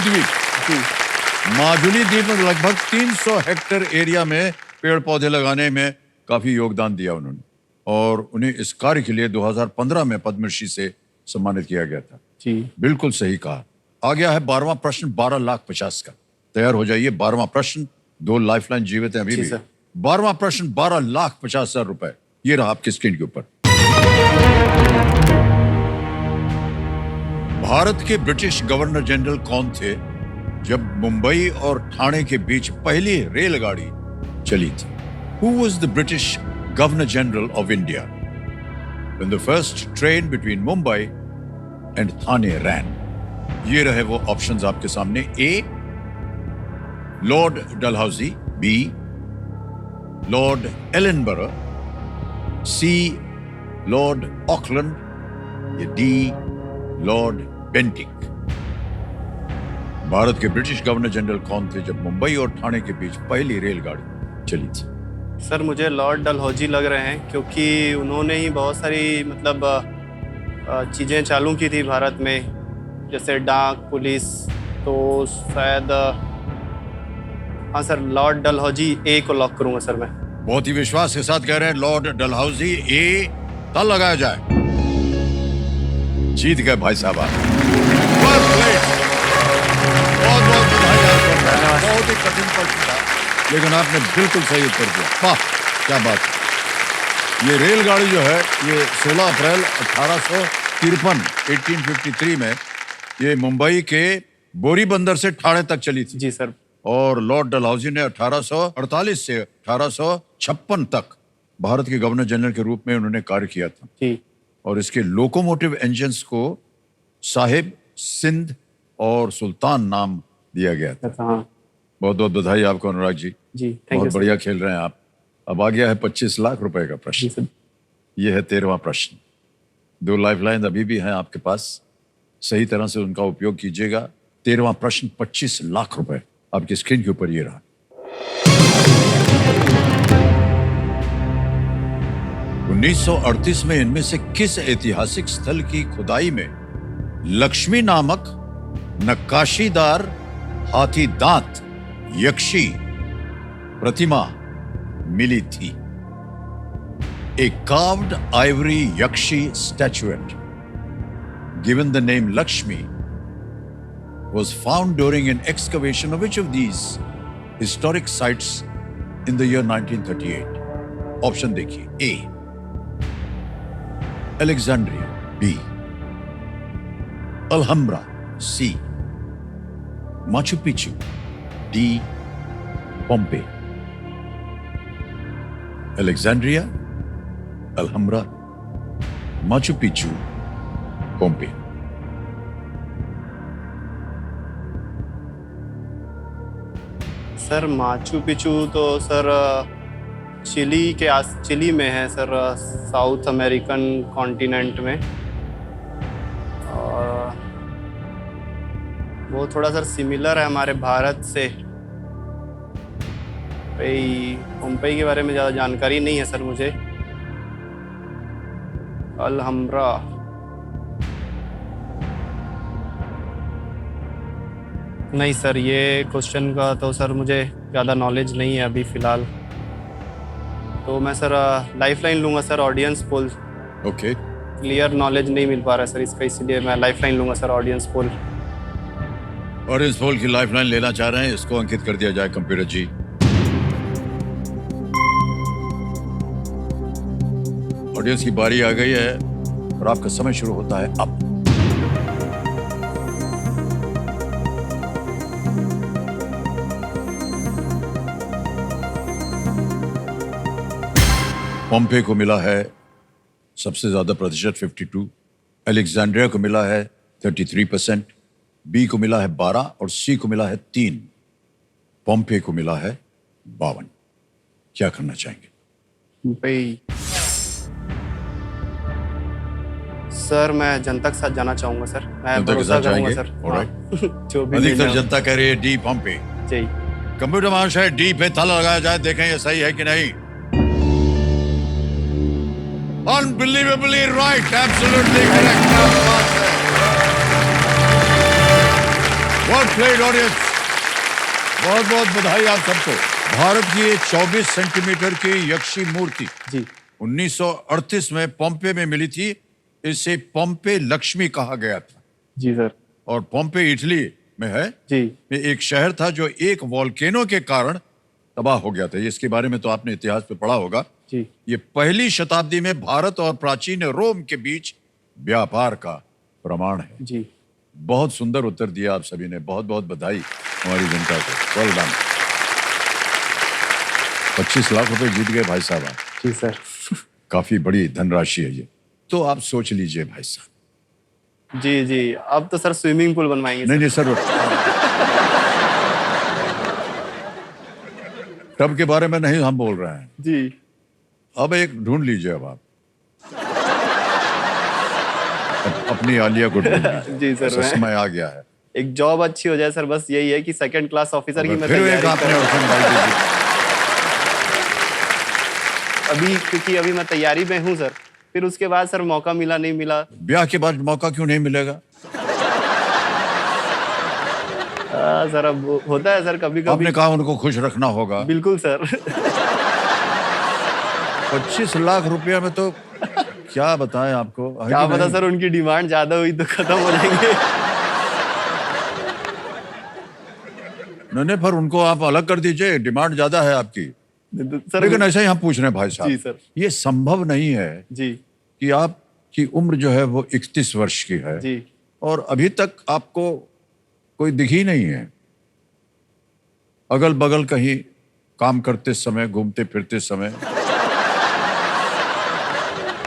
द्वीप में लगभग 300 हेक्टेयर एरिया में पेड़ पौधे लगाने में काफी योगदान दिया उन्होंने। और उन्हें इस कार्य के लिए 2015 में पद्मश्री से सम्मानित किया गया था। जी बिल्कुल सही कहा। आ गया है 12वां प्रश्न 12,50,000 का। तैयार हो जाइए। 12वां प्रश्न, 2 लाइफलाइन जीवित हैं अभी जी भी। सर। 12वां प्रश्न 12,50,000 रुपए, ये रहा आपकी स्क्रीन के ऊपर। भारत के ब्रिटिश गवर्नर जनरल कौन थे जब मुंबई और ठाणे के बीच पहली रेलगाड़ी चली थी? Who was the British Governor General of India when the first train between Mumbai and Thane ran? ये रहे वो ऑप्शंस आपके सामने। A Lord Dalhousie, B Lord Ellenborough, C Lord Auckland, या डी लॉर्ड बेंटिक। भारत के ब्रिटिश गवर्नर जनरल कौन थे जब मुंबई और ठाणे के बीच पहली रेलगाड़ी चली थी? सर मुझे लॉर्ड डलहौजी लग रहे हैं, क्योंकि उन्होंने ही बहुत सारी मतलब चीज़ें चालू की थी भारत में, जैसे डाक पुलिस। तो शायद हाँ सर, लॉर्ड डलहौजी, ए को लॉक करूंगा सर मैं। बहुत ही विश्वास के साथ कह रहे हैं लॉर्ड डलहौजी। ए तल लगाया जाए। जीत गए भाई साहब आप। Well played। बहुत बहुत बधाई आपको। बहुत ही कठिन प्रश्न था, लेकिन आपने बिल्कुल सही उत्तर दिया। वाह क्या बात है। ये रेलगाड़ी जो है ये 16 अप्रैल 1853 में ये मुंबई के बोरीबंदर से ठाणे तक चली थी। जी सर। और लॉर्ड डलहौजी ने 1848 से 1856 तक भारत के गवर्नर जनरल के रूप में उन्होंने कार्य किया था। जी। और इसके लोकोमोटिव इंजन्स को साहिब, सिंध और सुल्तान नाम दिया गया था। हाँ बहुत बहुत बधाई आपको अनुराग जी। जी थैंक यू बहुत सर। बढ़िया खेल रहे हैं आप। अब आ गया है 25 लाख रुपए का जी प्रश्न। सर। ये है 13वां प्रश्न। 2 लाइफलाइन अभी भी हैं आपके पास, सही तरह से उनका उपयोग कीजिएगा। 13वां प्रश्न 25 लाख रुपए आपकी स्क्रीन के ऊपर ये रहा। 1938 में इनमें से किस ऐतिहासिक स्थल की खुदाई में लक्ष्मी नामक नक्काशीदार हाथी दांत यक्षी प्रतिमा मिली थी? A carved ivory yakshi statuette given the name Lakshmi was found during an excavation of which of these historic sites in the year 1938? Option देखिए। ए Alexandria, B Alhambra, C Machu Picchu, D Pompeii। Alexandria, Alhambra, Machu Picchu, Pompeii। Sir Machu Picchu तो sir chilli में है sir, south American continent में। और वो थोड़ा sir similar है हमारे भारत से। पोम्पेई के बारे में ज़्यादा जानकारी नहीं है सर मुझे। अलहम्ब्रा। नहीं सर, ये क्वेश्चन का तो सर मुझे ज़्यादा नॉलेज नहीं है अभी फ़िलहाल। तो मैं सर लाइफलाइन लूँगा sir, audience poll. Okay. Clear knowledge नहीं मिल पा रहा है सर इसका, इसलिए मैं लाइफलाइन लूँगा सर, ऑडियंस पोल। और इस पोल की लाइफलाइन लेना चाह रहे हैं, इसको अंकित कर दिया जाए कंप्यूटर जी। ऑडियंस की बारी आ गई है और आपका समय शुरू होता है अब। पोम्पे को मिला है सबसे ज्यादा प्रतिशत 52, अलेक्जेंड्रिया को मिला है 33%, बी को मिला है 12 और सी को मिला है 3। पोम्पे को मिला है 52। क्या करना चाहेंगे? भाई सर मैं जनता के साथ जाना चाहूंगा सर, मैं जनता के भरोसा साथ करूंगा जाएंगे? सर। Alright। हाँ। जो भी अधिकतर निर्णय हो। जनता कह रही है डी पोम्पे। जी। कंप्यूटर महाशय डी पे ताला लगाया जाए, देखें ये सही है कि नहीं। Unbelievably right, absolutely correct। क्या बात है। Well played audience। बहुत बहुत बधाई आप सबको। भारत की 24 सेंटीमीटर की यक्षी मूर्ति जी। 1938 में पोम्पे में मिली थी। इसे पोम्पे लक्ष्मी कहा गया था। जी सर। और पोम्पे इटली में है। जी। में एक शहर था जो एक वॉल्केनो के कारण तबाह हो गया था। इसके बारे में तो आपने इतिहास में पढ़ा होगा। जी। ये पहली शताब्दी में भारत और प्राचीन रोम के बीच व्यापार का प्रमाण है। जी। बहुत सुंदर उत्तर दिया आप सभी ने। बहुत बहुत बधाई हमारी जनता को। Well done. 25 लाख रुपए जीत गए भाई साहब आप। जी सर। काफी बड़ी धनराशि है ये। तो आप सोच लीजिए भाई साहब। जी जी, अब तो सर स्विमिंग पूल बनवाएंगे। नहीं नहीं सर, टब के बारे में नहीं हम बोल रहे हैं जी। अब एक ढूंढ लीजिए। अब आप अपनी आलिया को ढूंढ लीजिए। जी सर, ऐसा मैं- समय आ गया है। एक जॉब अच्छी हो जाए सर, बस यही है कि सेकंड क्लास ऑफिसर की मैं फिर एक तैयारी आपने कर ऑप्शन डाल दीजिए। अभी, क्योंकि अभी मैं तैयारी में हूँ सर। फिर उसके बाद सर मौका मिला नहीं मिला। ब्याह के बाद मौका क्यों नहीं मिलेगा? सर अब होता है सर कभी कभी। आपने कहा उनको खुश रखना होगा। बिल्कुल सर। 25 लाख रुपया में तो क्या बताएं आपको। है क्या कि पता नहीं? सर उनकी डिमांड ज्यादा हुई तो खत्म हो जाएंगे। नहीं पर उनको आप अलग कर दीजिए। डिमांड ज्यादा है आपकी। सर लेकिन ऐसे ही हम पूछ रहे हैं भाई जी साहब। सर। ये संभव नहीं है जी। कि आपकी उम्र जो है वो 31 वर्ष की है जी। और अभी तक आपको कोई दिख ही नहीं है। अगल बगल कहीं काम करते समय, घूमते फिरते समय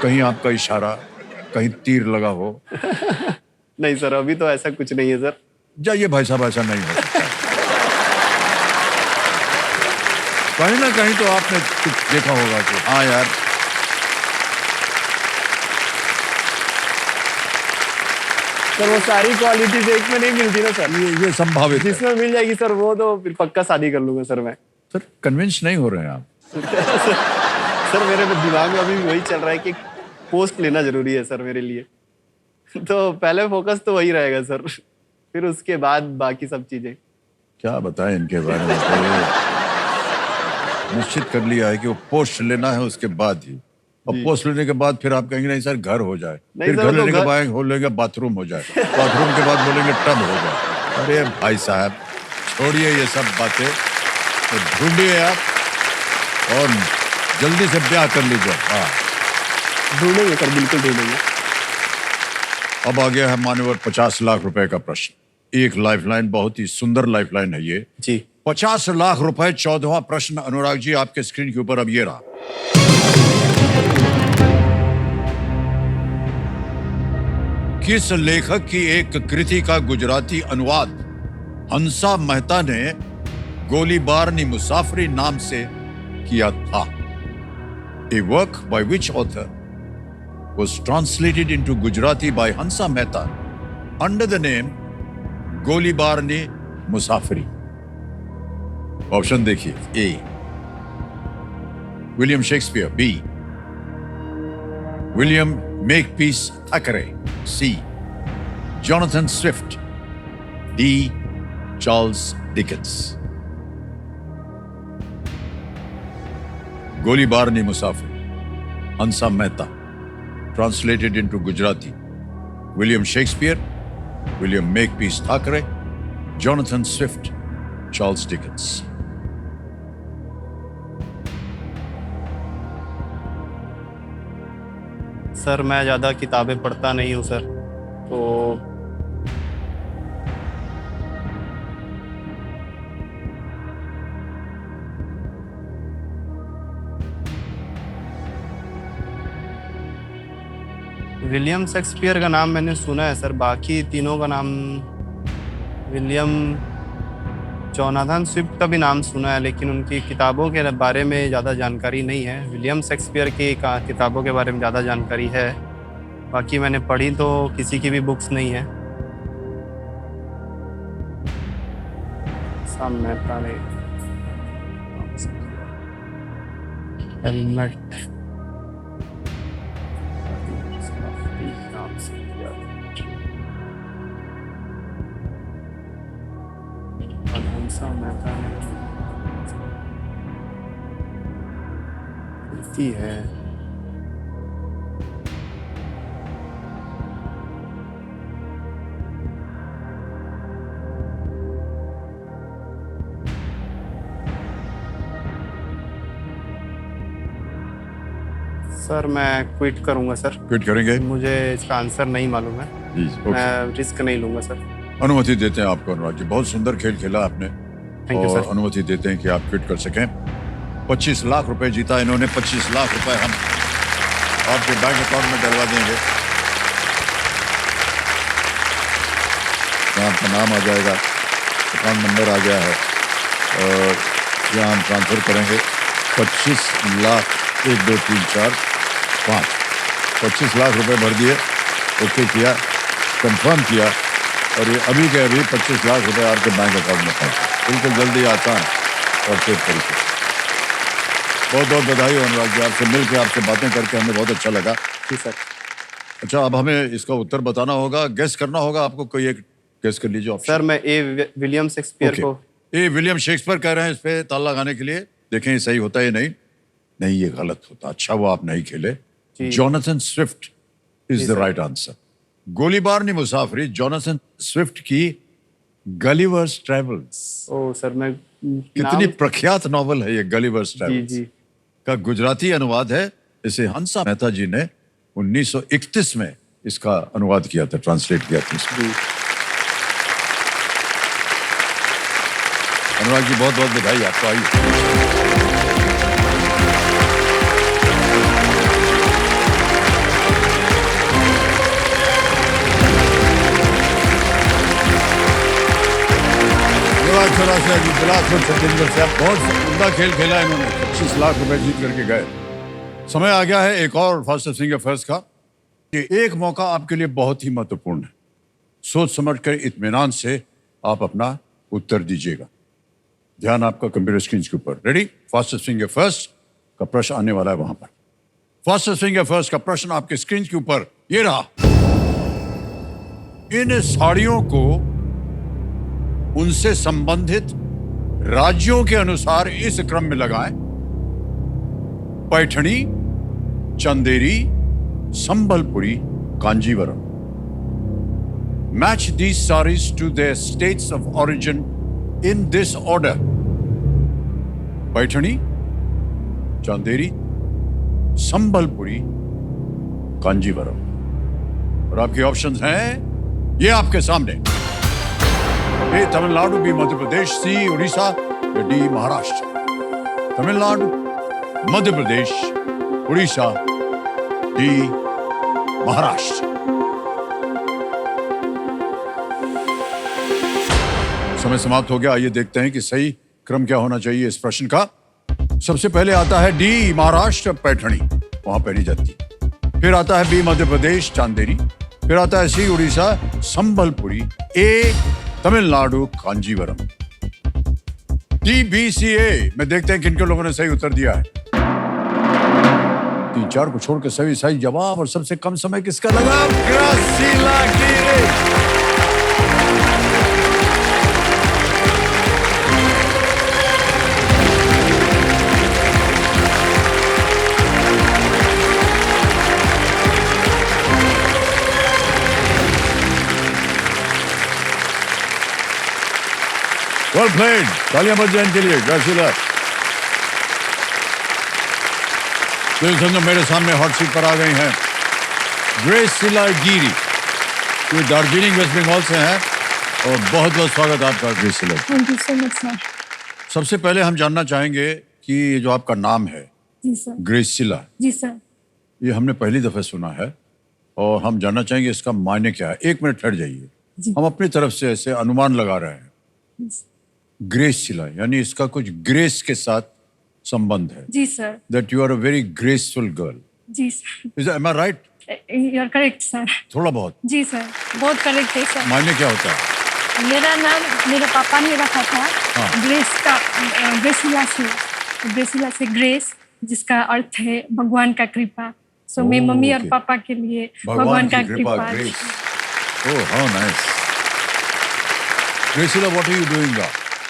कहीं आपका इशारा, कहीं तीर लगा हो। नहीं सर, अभी तो ऐसा कुछ नहीं है सर। जाइए भाई साहब, ऐसा नहीं हो सकता। कहीं ना कहीं तो आपने कुछ देखा होगा कि हाँ यार, सर वो सारी क्वालिटीज एक में नहीं मिलती ना सर। ये संभावित है। जिसमें मिल जाएगी सर वो तो फिर पक्का शादी कर लूंगा सर मैं। सर कन्विंस नहीं हो रहे हैं आप। सर मेरे दिमाग में अभी वही चल रहा है कि पोस्ट लेना जरूरी है सर मेरे लिए। तो पहले फोकस तो वही रहेगा सर, फिर उसके बाद बाकी सब चीजें। क्या बताएं इनके बारे में। तो ये निश्चित कर लिया है कि वो पोस्ट लेना है उसके बाद ही। और पोस्ट लेने के बाद फिर आप कहेंगे नहीं सर घर हो जाए। नहीं फिर सर, घर तो लेने के घर- बाद बोलेंगे बाथरूम हो जाए। बाथरूम के बाद बोलेंगे टब हो जाए। अरे भाई साहब छोड़िए ये सब बातें। तो ढूंढिए आप और जल्दी से ब्याह कर लीजिए। हाँ, ढूंढेंगे सर, बिल्कुल ढूंढेंगे। अब आ गया है मान्यवर 50 लाख रुपए का प्रश्न। एक लाइफलाइन, बहुत ही सुंदर लाइफलाइन है ये। जी। 50 लाख रुपए। 14वां प्रश्न अनुराग जी आपके स्क्रीन के ऊपर अब ये रहा। किस लेखक की एक कृति का गुजराती अनुवाद हंसा मेहता ने गोलीबार नी मुसाफरी नाम से किया था? A work by which author was translated into Gujarati by Hansa Mehta under the name Golibar ni Musafari. Option देखिए। A William Shakespeare, B William Makepeace Thackeray, C Jonathan Swift, D Charles Dickens. Golibar ni Musafir, Hansa Mehta, translated into Gujarati, William Shakespeare, William Makepeace Thackeray, Jonathan Swift, Charles Dickens. Sir मैं ज्यादा किताबें पढ़ता नहीं हूँ sir, तो William Shakespeare का नाम मैंने सुना है सर। बाकी तीनों का नाम, विलियम जोनाथन स्विफ्ट का भी नाम सुना है, लेकिन उनकी किताबों के बारे में ज़्यादा जानकारी नहीं है। विलियम शेक्सपियर की किताबों के बारे में ज़्यादा जानकारी है, बाकी मैंने पढ़ी तो किसी की भी बुक्स नहीं है। मेहता ने हेलमेट नाम से किया। हंसा मेहता ने है। सर मैं क्विट करूंगा सर, क्विट करेंगे? मुझे इसका आंसर नहीं मालूम है, जी ओके। मैं रिस्क नहीं लूंगा सर। अनुमति देते हैं आपको अनुराग जी, बहुत सुंदर खेल खेला आपने Thank you, और sir. अनुमति देते हैं कि आप क्विट कर सकें। 25 लाख रुपए जीता इन्होंने, 25 लाख रुपए हम आपके बैंक अकाउंट में डलवा देंगे। यहाँ आपका नाम आ जाएगा, अकाउंट नंबर आ गया है और यहाँ हम ट्रांसफर करेंगे 25 लाख 1 2 3 4 5 25 लाख रुपए भर दिए, ओके किया, कंफर्म किया और ये अभी के अभी 25 लाख रुपए आपके बैंक अकाउंट में पहुंचे। बिल्कुल जल्दी, आसान और सेफ तरीके। बहुत बहुत बधाई हो अनुराग जी, आपसे मिलकर आपसे बातें करके हमें बहुत अच्छा लगा। जी सर। अच्छा, अब हमें इसका उत्तर बताना होगा, गेस करना होगा आपको। कोई एक गेस कर लीजिए ऑप्शन। सर मैं ए विलियम शेक्सपियर को। ए विलियम शेक्सपियर कह रहे हैं इस पे ताला लगाने के लिए। देखें ये सही होता है या नहीं। नहीं, ये गलत होता। अच्छा वो आप नहीं खेले। Jonathan Swift is the right answer. Golibar नहीं मुसाफरी, जॉनथन स्विफ्ट की गलिवर्स ट्रेवल्स। ओ सर, मैं कितनी प्रख्यात नॉवल है ये गलिवर्स जी ट्रेवल्स जी का गुजराती अनुवाद है। इसे हंसा मेहता जी ने 1931 में इसका अनुवाद किया था, ट्रांसलेट किया था इसमें। जी। अनुराग जी बहुत बहुत बधाई आपको। आइए। धन्यवाद चौरासिया जी, बिलासपुर छत्तीसगढ़ से। आप बहुत उम्दा खेल खेला इन्होंने, 25 लाख रुपए जीत करके गए। समय आ गया है एक और फास्टेस्ट फिंगर फर्स्ट का। ये एक मौका आपके लिए बहुत ही महत्वपूर्ण है। सोच समझ कर इत्मीनान से आप अपना उत्तर दीजिएगा। ध्यान आपका कंप्यूटर स्क्रीन के ऊपर। रेडी? फास्टेस्ट फिंगर फर्स्ट का प्रश्न आने वाला है वहां पर। फास्टेस्ट फिंगर फर्स्ट का प्रश्न आपके स्क्रीन के ऊपर ये रहा। इन साड़ियों को उनसे संबंधित राज्यों के अनुसार इस क्रम में लगाएं। Paithani, Chanderi, Sambalpuri, Kanjeevaram. Match these sarees to their states of origin in this order: Paithani, Chanderi, Sambalpuri, Kanjeevaram. और आपके ऑप्शंस हैं ये आपके सामने। A Tamil Nadu, B Madhya Pradesh, C Orissa, या डी महाराष्ट्र। तमिलनाडु, मध्य प्रदेश, उड़ीसा, डी महाराष्ट्र। समय समाप्त हो गया। आइए देखते हैं कि सही क्रम क्या होना चाहिए इस प्रश्न का। सबसे पहले आता है डी महाराष्ट्र, पैठणी, वहां पहनी जाती है। फिर आता है बी मध्य प्रदेश, चांदेरी। फिर आता है C Orissa, Sambalpuri. A Tamil Nadu, Kanjeevaram. D B C A में देखते हैं किन किन लोगों ने सही उत्तर दिया है। 3-4 को छोड़कर सभी सही जवाब। और सबसे कम समय किसका लगा? ग्रेसिला गिरी। वेल प्लेड, तालियां बज जाए इनके लिए। ग्रेसिला। तो मेरे सामने हॉट सीट पर आ गई हैं ग्रेसिला गिरी। ये दार्जिलिंग वेस्ट बंगाल से हैं और बहुत बहुत स्वागत आपका Graciela. Thank you so much sir. सबसे पहले हम जानना चाहेंगे कि ये जो आपका नाम है जी सर। ग्रेसिला, जी सर। ये हमने पहली दफे सुना है और हम जानना चाहेंगे इसका मायने क्या है। 1 मिनट ठहर जाइए, हम अपनी तरफ से ऐसे अनुमान लगा रहे हैं। ग्रेसिला यानी इसका कुछ ग्रेस के साथ संबंध है। जी sir. That you are a very graceful girl. जी sir. Is am I right? You are correct sir. थोड़ा बहुत? जी सर, बहुत करेक्ट है सर। मायने क्या होता है? मेरा नाम मेरे पापा ने रखा था हाँ। ग्रेस का, ग्रेसिला से। ग्रेसिला से ग्रेस, जिसका अर्थ है भगवान का कृपा। सो मैं मम्मी और okay. पापा के लिए भगवान का कृपा। Grace. Oh how nice. Graciela, what are you doing now?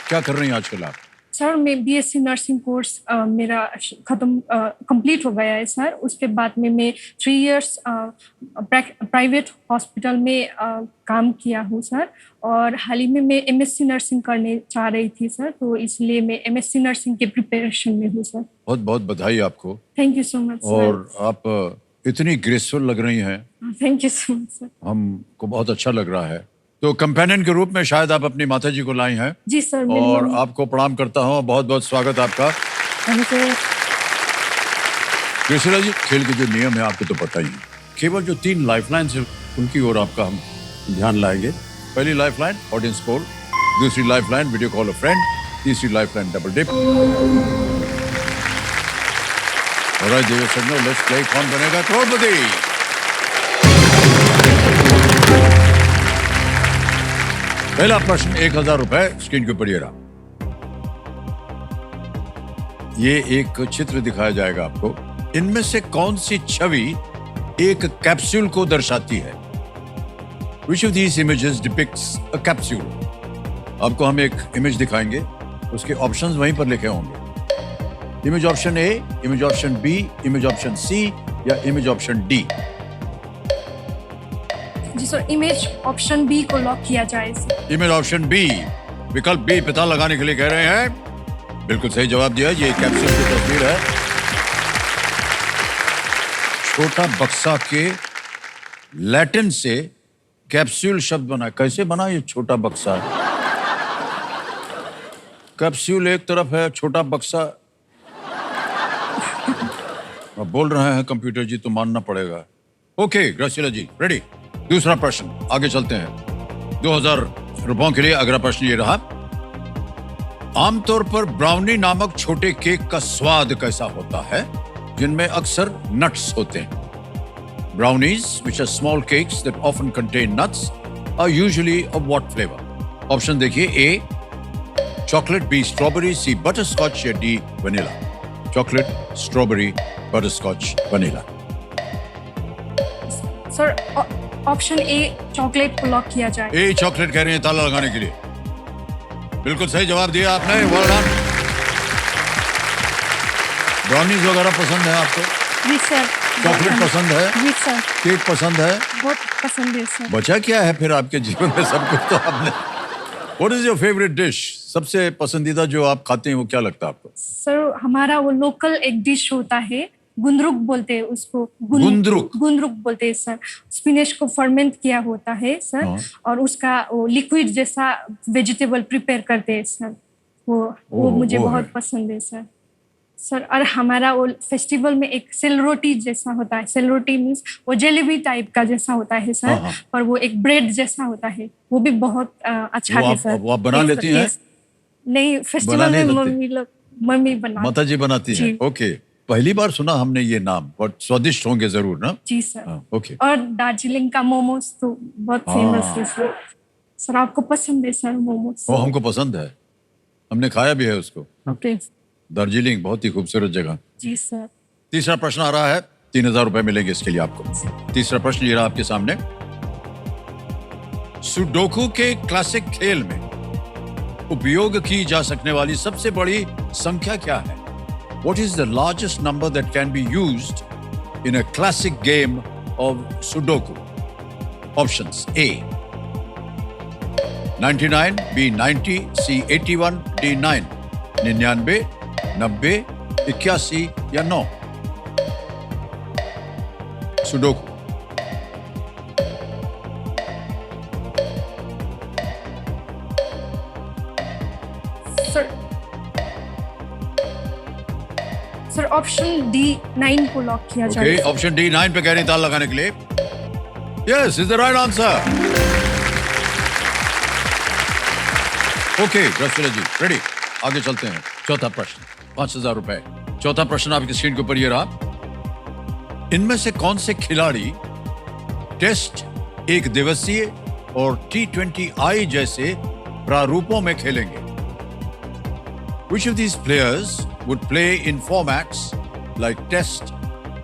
क्या कर रही हैं आजकल आप? सर मैं बीएससी नर्सिंग कोर्स मेरा कंप्लीट हो गया है सर। उसके बाद में मैं 3 इयर्स प्राइवेट हॉस्पिटल में काम किया हूँ सर। और हाल ही में मैं एमएससी नर्सिंग करने चाह रही थी सर, तो इसलिए मैं एमएससी नर्सिंग के प्रिपरेशन में हूँ सर। बहुत बहुत बधाई आपको। Thank you so much sir. और आप इतनी ग्रेसफुल लग रही हैं, thank you so much sir. हमको बहुत अच्छा लग रहा है। तो कंपेनियन के रूप में शायद आप अपनी माता जी को लाई हैं। जी सर। मेरी और मम्मी- आपको प्रणाम करता हूँ, बहुत बहुत स्वागत आपका। Thank you. कृष्णा जी, खेल के जो नियम है आपको तो पता ही है। केवल जो 3 लाइफलाइन है उनकी ओर आपका हम ध्यान लाएंगे। पहली लाइफलाइन ऑडियंस पोल, दूसरी lifeline video call a friend, तीसरी lifeline double dip. Alright there signal, let's play Kaun Banega करोड़पति। पहला प्रश्न 1000 रुपए स्क्रीन के ऊपर ये रहा। ये एक चित्र दिखाया जाएगा आपको। इनमें से कौन सी छवि एक कैप्सूल को दर्शाती है? Which of these images depicts a capsule? आपको हम एक इमेज दिखाएंगे, उसके ऑप्शंस वहीं पर लिखे होंगे। Image option A, image option B, image option C या इमेज ऑप्शन डी। जी सर, इमेज ऑप्शन बी को लॉक किया जाए सर। इमेज ऑप्शन बी, विकल्प बी पता लगाने के लिए कह रहे हैं। बिल्कुल सही जवाब दिया। ये कैप्सूल की तस्वीर है। छोटा बक्सा के लैटिन से कैप्सूल शब्द बना। कैसे बना ये छोटा बक्सा? कैप्सूल एक तरफ है, छोटा बक्सा। अब बोल रहे हैं कंप्यूटर जी तो मानना पड़ेगा। Okay Graciela ji, ready. दूसरा प्रश्न, आगे चलते हैं। 2000 रुपयों के लिए अगला प्रश्न ये रहा। आमतौर पर ब्राउनी नामक छोटे केक का स्वाद कैसा होता है जिनमें अक्सर नट्स होते हैं? Brownies, which are small cakes that often contain nuts, are usually of what flavor? Option देखिए, A chocolate, B strawberry, C butterscotch या D vanilla. Chocolate, strawberry, butterscotch, vanilla. Sir option A chocolate को lock किया जाए। A chocolate कह रहे हैं ताला लगाने के लिए। बिल्कुल सही जवाब दिया आपने, well done. ब्राउनीज वगैरह पसंद है आपको? जी सर। चॉकलेट पसंद है? जी सर। केक पसंद है? बहुत पसंद है सर। बचा क्या है फिर आपके जीवन में? सब कुछ तो आपने। What is your favorite dish? सबसे पसंदीदा जो आप खाते हैं वो क्या लगता है आपको? सर हमारा वो लोकल एक डिश होता है, गुंदरुक बोलते हैं उसको। गुंदरुक? गुंदरुक बोलते हैं सर। स्पिनच को फर्मेंट किया होता है सर। हाँ। और उसका वो लिक्विड जैसा वेजिटेबल प्रिपेयर करते हैं सर। वो मुझे वो बहुत है। पसंद है सर। सर और हमारा वो फेस्टिवल में एक सेल रोटी जैसा होता है। सेल रोटी मीन्स वो जलेबी टाइप का जैसा होता है सर। हाँ, हाँ। और वो एक ब्रेड जैसा होता है, वो भी बहुत अच्छा वो है आप- सर। वो आप बना Yes, लेती sir, हैं? yes. नहीं, बना फेस्टिवल नहीं में लेते? मम्मी बना। माता जी बनाती हैं। जी। ओके, पहली बार सुना हमने ये नाम। बहुत स्वादिष्ट होंगे जरूर ना? जी सर। हाँ, ओके। और दार्जिलिंग का मोमोज तो बहुत हाँ। फेमस है सर। सर आपको पसंद है सर मोमोज? वो हमको पसंद है, हमने खाया भी है उसको। ओके। दार्जिलिंग बहुत ही खूबसूरत जगह। जी सर। तीसरा प्रश्न आ रहा है, 3000 रुपए मिलेंगे इसके लिए आपको। तीसरा प्रश्न ये रहा आपके सामने। सुडोकू के क्लासिक खेल में उपयोग की जा सकने वाली सबसे बड़ी संख्या क्या है? What is the largest number that can be used in a classic game of Sudoku? Options: A 99, B 90, C 81, D 9. 99, 90, 81 या 9? सुडोकू। सर ऑप्शन डी 9 को लॉक किया ओके, जाए। ऑप्शन डी 9 पे कह रही हैं ताल लगाने के लिए। Yes is the right answer. Okay Graciela ji, ready. आगे चलते हैं। चौथा प्रश्न, 5000 रुपए। चौथा प्रश्न आपकी स्क्रीन के ऊपर ये रहा। इनमें से कौन से खिलाड़ी टेस्ट, एक दिवसीय और T20I जैसे प्रारूपों में खेलेंगे? Which of these players would play in formats like Test,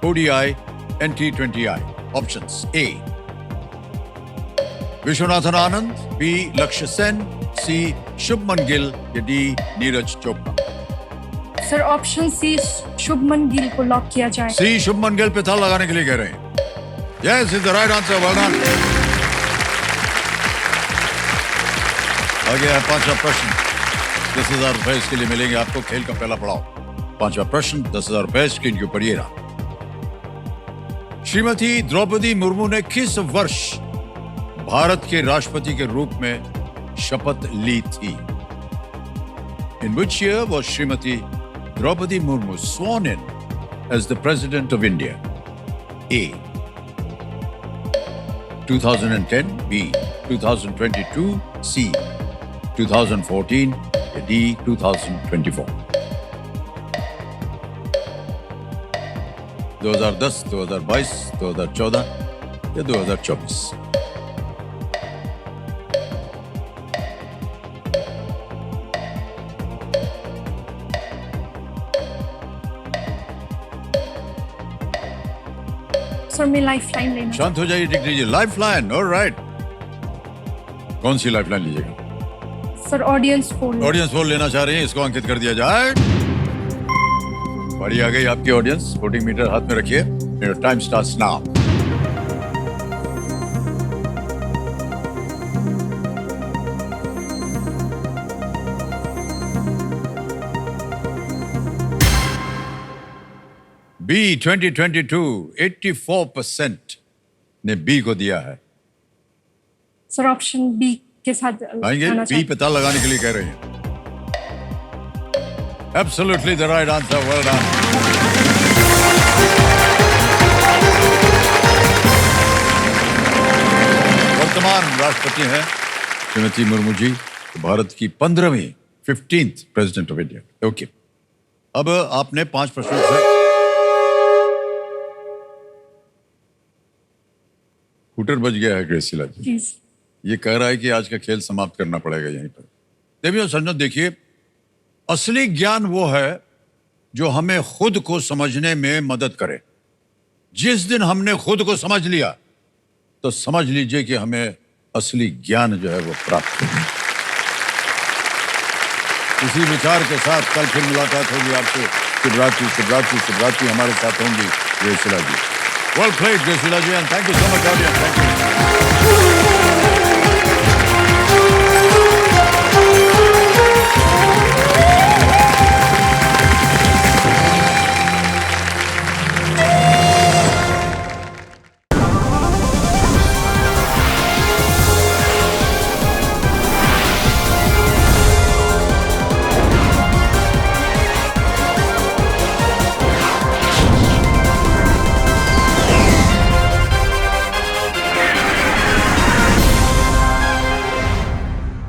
ODI, and T20I? Options: A Vishwanathan Anand, B Lakshya Sen, C Shubman Gill या D Neeraj Chopra. Sir option C Shubman Gill को लॉक किया जाए। C शुभमन गिल पे ताल लगाने के लिए कह रहे हैं। Yes, it's the right answer. Well done. आगे है पांचवा प्रश्न। 10,000 रुपए इसके लिए मिलेंगे आपको। खेल का पहला पड़ाव। पांचवा प्रश्न, 10,000 रुपए स्क्रीन के ऊपर ये रहा। श्रीमती द्रौपदी मुर्मू ने किस वर्ष भारत के राष्ट्रपति के रूप में शपथ ली थी? In which year was Srimati Draupadi Murmu sworn in as the President of India? A. 2010, B. 2022, C. 2014, D. 2024. 2010, 2022, 2014 या 2024? सर मैं लाइफ लाइन लेना शांत हो जाइए, टिक लीजिए। Life line, alright. कौन सी लाइफ लाइन लीजिएगा? Sir audience poll. Audience poll लेना चाह रहे हैं, इसको अंकित कर दिया जाए। बड़ी आ गई आपकी ऑडियंस। वोटिंग मीटर हाथ में रखिए। Time starts now. बी 2022 84% ने बी को दिया है। सर ऑप्शन बी के साथ आएंगे जाना बी पता लगाने के लिए कह रहे हैं। Absolutely the right answer, well done. वर्तमान राष्ट्रपति हैं श्रीमती मुर्मू जी, भारत की 15वीं 15th president of India. Okay, अब आपने 5 प्रश्नों से स्कूटर बच गया है ग्रेसिला जी। प्लीज। ये कह रहा है कि आज का खेल समाप्त करना पड़ेगा यहीं पर। देवियों सज्जनों, देखिए, असली ज्ञान वो है जो हमें खुद को समझने में मदद करे। जिस दिन हमने खुद को समझ लिया तो समझ लीजिए कि हमें असली ज्ञान जो है वो प्राप्त होगा। इसी विचार के साथ कल फिर मुलाकात होगी आपसे। शिवरात्रि हमारे साथ होंगी Graciela ji. Well played, Graciela ji, and thank you so much, audience. Thank you.